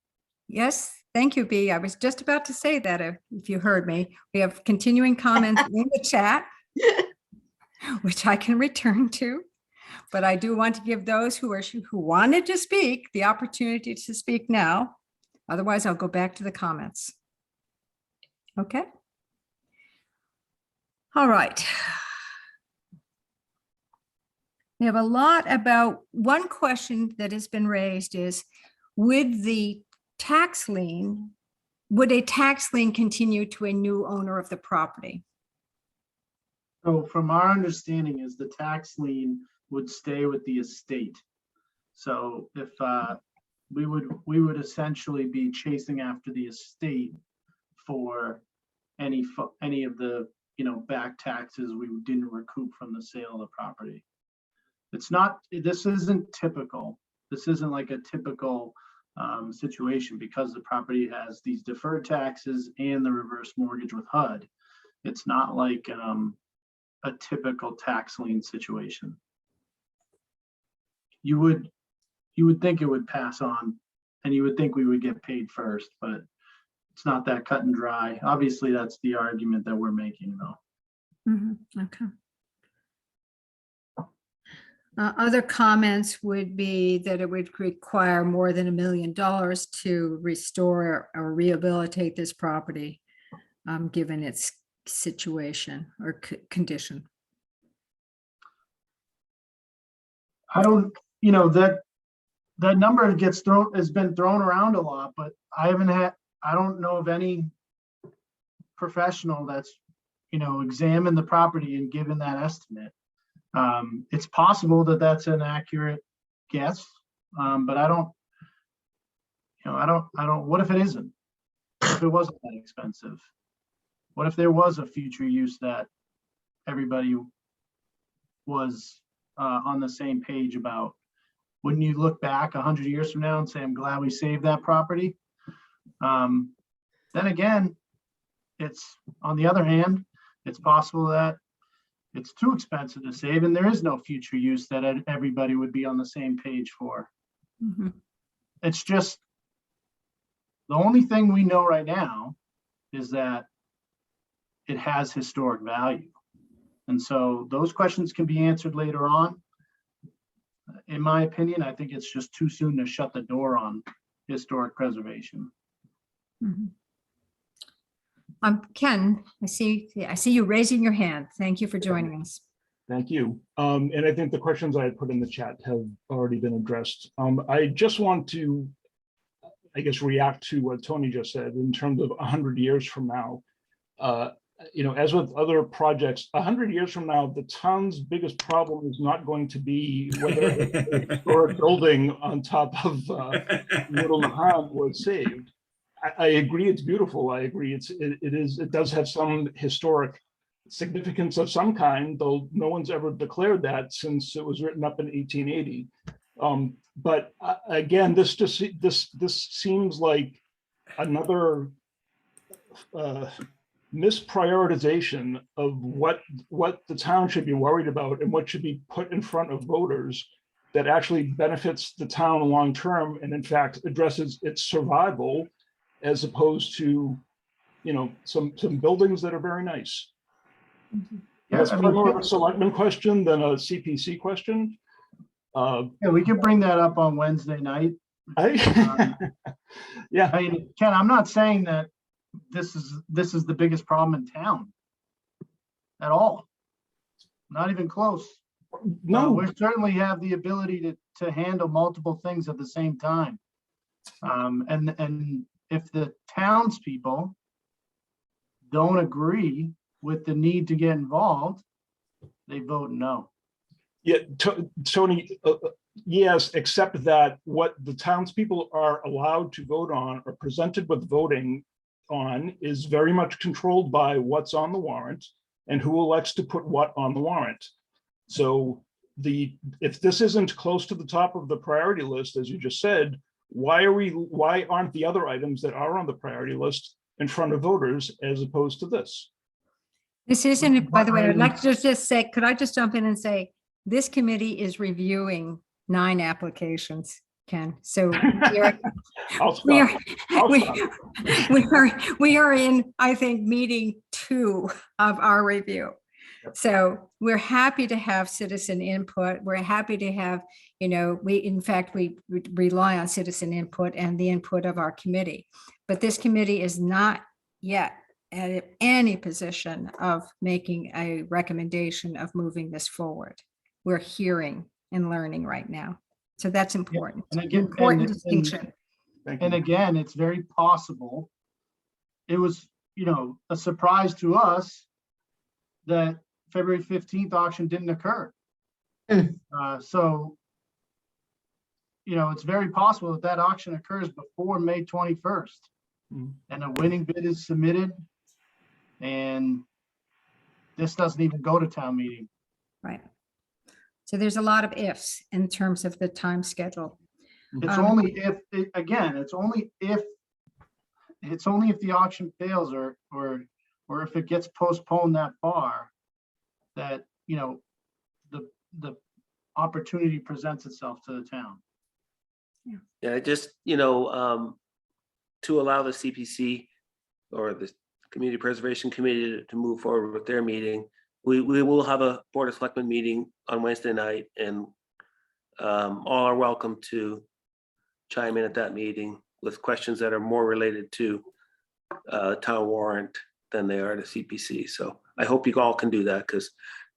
Yes, thank you, B. I was just about to say that if you heard me. We have continuing comments in the chat, which I can return to. But I do want to give those who wanted to speak the opportunity to speak now. Otherwise, I'll go back to the comments. Okay. All right. We have a lot about, one question that has been raised is, with the tax lien, would a tax lien continue to a new owner of the property? So from our understanding is the tax lien would stay with the estate. So if we would essentially be chasing after the estate for any of the back taxes we didn't recoup from the sale of the property. This isn't typical. This isn't like a typical situation because the property has these deferred taxes and the reverse mortgage with HUD. It's not like a typical tax lien situation. You would think it would pass on and you would think we would get paid first, but it's not that cut and dry. Obviously, that's the argument that we're making though. Mm-hmm. Okay. Other comments would be that it would require more than $1 million to restore or rehabilitate this property, given its situation or condition. I don't, that number has been thrown around a lot, but I don't know of any professional that's, examined the property and given that estimate. It's possible that that's an accurate guess, but I don't, what if it isn't? What if it wasn't that expensive? What if there was a future use that everybody was on the same page about? Wouldn't you look back 100 years from now and say, I'm glad we saved that property? Then again, on the other hand, it's possible that it's too expensive to save and there is no future use that everybody would be on the same page for. Mm-hmm. It's just, the only thing we know right now is that it has historic value. And so those questions can be answered later on. In my opinion, I think it's just too soon to shut the door on historic preservation. Mm-hmm. Ken, I see you raising your hand. Thank you for joining us. Thank you. And I think the questions I had put in the chat have already been addressed. I just want to, I guess, react to what Tony just said in terms of 100 years from now. As with other projects, 100 years from now, the town's biggest problem is not going to be whether a historic building on top of Little Nahant was saved. I agree it's beautiful. I agree it does have some historic significance of some kind, though no one's ever declared that since it was written up in 1880. But again, this seems like another misprioritization of what the town should be worried about and what should be put in front of voters that actually benefits the town long term and in fact addresses its survival, as opposed to, you know, some buildings that are very nice. Yeah, That's I probably mean, more of a selectman question than a CPC question. yeah, we can bring that up on Wednesday night. Yeah, I mean, Ken, I'm not saying that this is the biggest problem in town at all. Not even close. no, We certainly have the ability to handle multiple things at the same time. And if the townspeople don't agree with the need to get involved, they vote no. yeah, Tony, yes, except that what the townspeople are allowed to vote on or presented with voting on is very much controlled by what's on the warrant and who elects to put what on the warrant. So if this isn't close to the top of the priority list, as you just said, why aren't the other items that are on the priority list in front of voters as opposed to this? This isn't, by the way, I'd like to just say, could I just jump in and say, this committee is reviewing 9 applications, Ken. So we are in, I think, meeting 2 of our review. So we're happy to have citizen input. We're happy to have, you know, in fact, we rely on citizen input and the input of our committee. But this committee is not yet at any position of making a recommendation of moving this forward. We're hearing and learning right now. So that's important. And again, important distinction. And again, it's very possible. It was, you know, a surprise to us that February 15th auction didn't occur. So, you know, it's very possible that that auction occurs before May 21st. And a winning bid is submitted and this doesn't even go to town meeting. Right. So there's a lot of ifs in terms of the time schedule. It's only if, again, it's only if the auction fails or if it gets postponed that far, that, you know, the opportunity presents itself to the town. Yeah, just, you know, to allow the CPC or the Community Preservation Committee to move forward with their meeting, we will have a Board of Selectmen meeting on Wednesday night, and all are welcome to chime in at that meeting with questions that are more related to town warrant than they are to CPC. So I hope you all can do that, because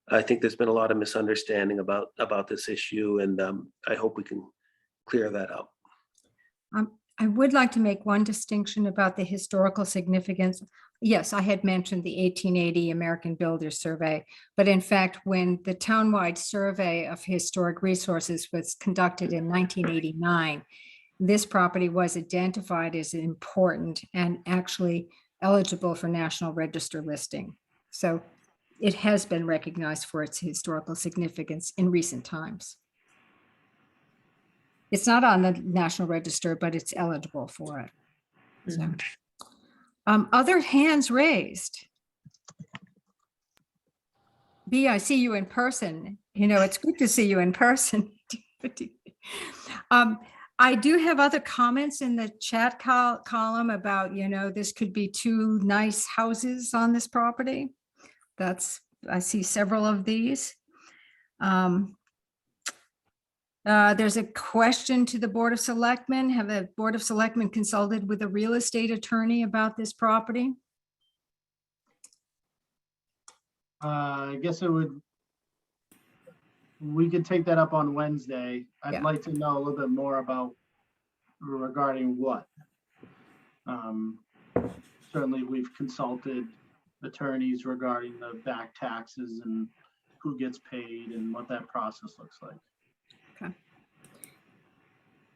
I think there's been a lot of misunderstanding about this issue, and I hope we can clear that up. I would like to make one distinction about the historical significance. Yes, I had mentioned the 1880 American Builders Survey, but in fact, when the townwide survey of historic resources was conducted in 1989, this property was identified as important and actually eligible for National Register listing. So it has been recognized for its historical significance in recent times. It's not on the National Register, but it's eligible for it. So, other hands raised. B, I see you in person. You know, it's good to see you in person. I do have other comments in the chat column about, you know, this could be 2 nice houses on this property. I see several of these. There's a question to the Board of Selectmen. Have the Board of Selectmen consulted with a real estate attorney about this property? I guess we could take that up on Wednesday. I'd like to know a little bit more about regarding what. Certainly we've consulted attorneys regarding the back taxes and who gets paid and what that process looks like.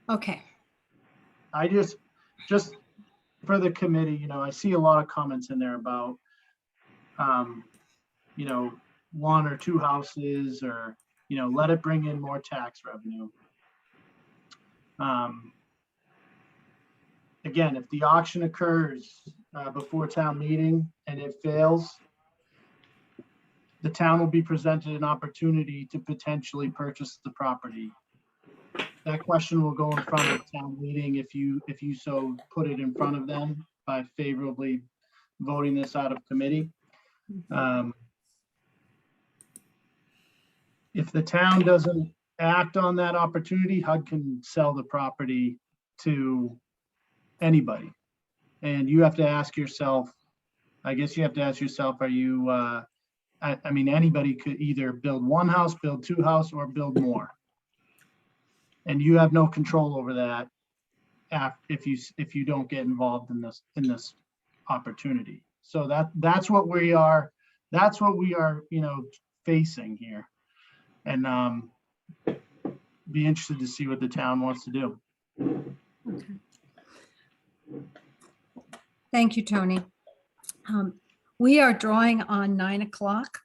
Okay. I just for the committee, you know, I see a lot of comments in there about, you know, 1 or 2 houses, or, you know, let it bring in more tax revenue. Again, if the auction occurs before town meeting and it fails, the town will be presented an opportunity to potentially purchase the property. That question will go in front of town meeting if you so put it in front of them by favorably voting this out of committee. If the town doesn't act on that opportunity, HUD can sell the property to anybody. And you have to ask yourself, I guess you have to ask yourself, are you, I mean, anybody could either build one house, build two houses, or build more. And you have no control over that if you don't get involved in this opportunity. So that's what we are, you know, facing here. And be interested to see what the town wants to do. Okay. Thank you, Tony. We are drawing on 9 o'clock.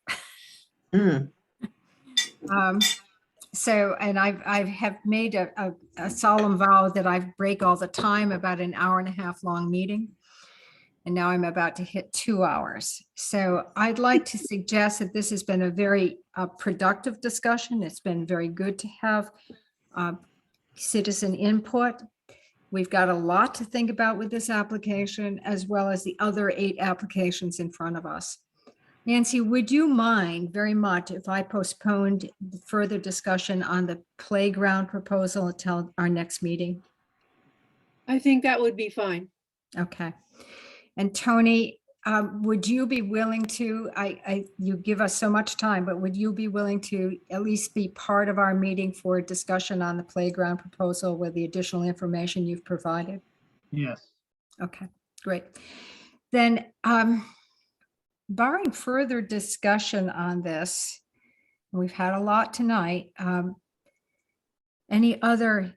So, and I have made a solemn vow that I break all the time, about an hour and a half long meeting. And now I'm about to hit 2 hours. So I'd like to suggest that this has been a very productive discussion. It's been very good to have citizen input. We've got a lot to think about with this application, as well as the other 8 applications in front of us. Nancy, would you mind very much if I postponed further discussion on the playground proposal until our next meeting? I think that would be fine. Okay. And Tony, would you be willing to, you give us so much time, but would you be willing to at least be part of our meeting for a discussion on the playground proposal with the additional information you've provided? Yes. Okay, great. Then, barring further discussion on this, we've had a lot tonight. Any other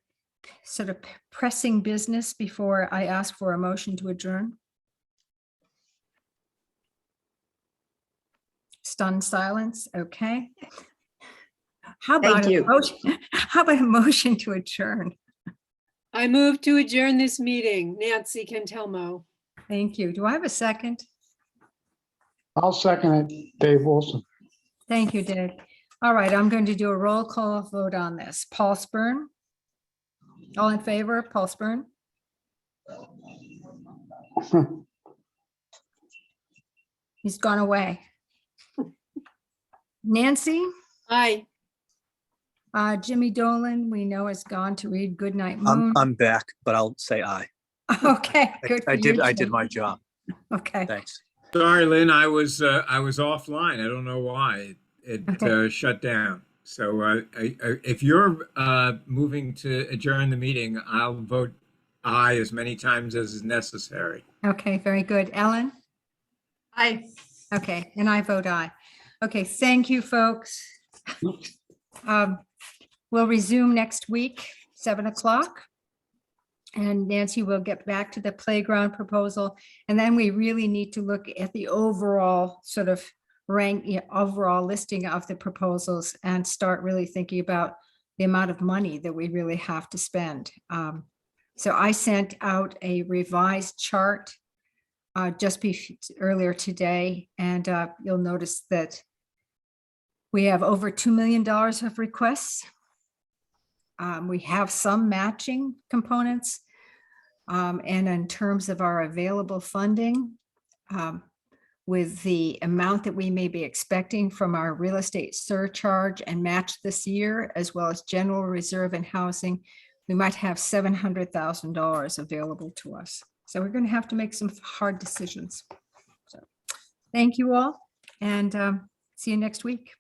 sort of pressing business before I ask for a motion to adjourn? Stunned silence. Okay. How about Thank a you. motion? How about a motion to adjourn? I move to adjourn this meeting. Nancy Cantelmo. Thank you. Do I have a second? I'll second it, Dave Wilson. Thank you, Dave. All right, I'm going to do a roll call vote on this. Paul Spurn? All in favor, Paul Spurn? He's gone away. Nancy? Aye. Jimmy Dolan, we know, has gone to read Goodnight Moon. I'm back, but I'll say aye. Okay, good for I you, did Jim. my job. Okay. Thanks. Sorry, Lynn, I was offline. I don't know why it shut down. So if you're moving to adjourn the meeting, I'll vote aye as many times as is necessary. Okay, very good. Ellen? Aye. Okay, and I vote aye. Okay, thank you, folks. We'll resume next week, 7 o'clock. And Nancy will get back to the playground proposal. And then we really need to look at the overall sort of overall listing of the proposals and start really thinking about the amount of money that we really have to spend. So I sent out a revised chart just earlier today, and you'll notice that we have over $2 million of requests. We have some matching components. And in terms of our available funding, with the amount that we may be expecting from our real estate surcharge and match this year, as well as general reserve and housing, we might have $700,000 available to us. So we're going to have to make some hard decisions. So thank you all, and see you next week.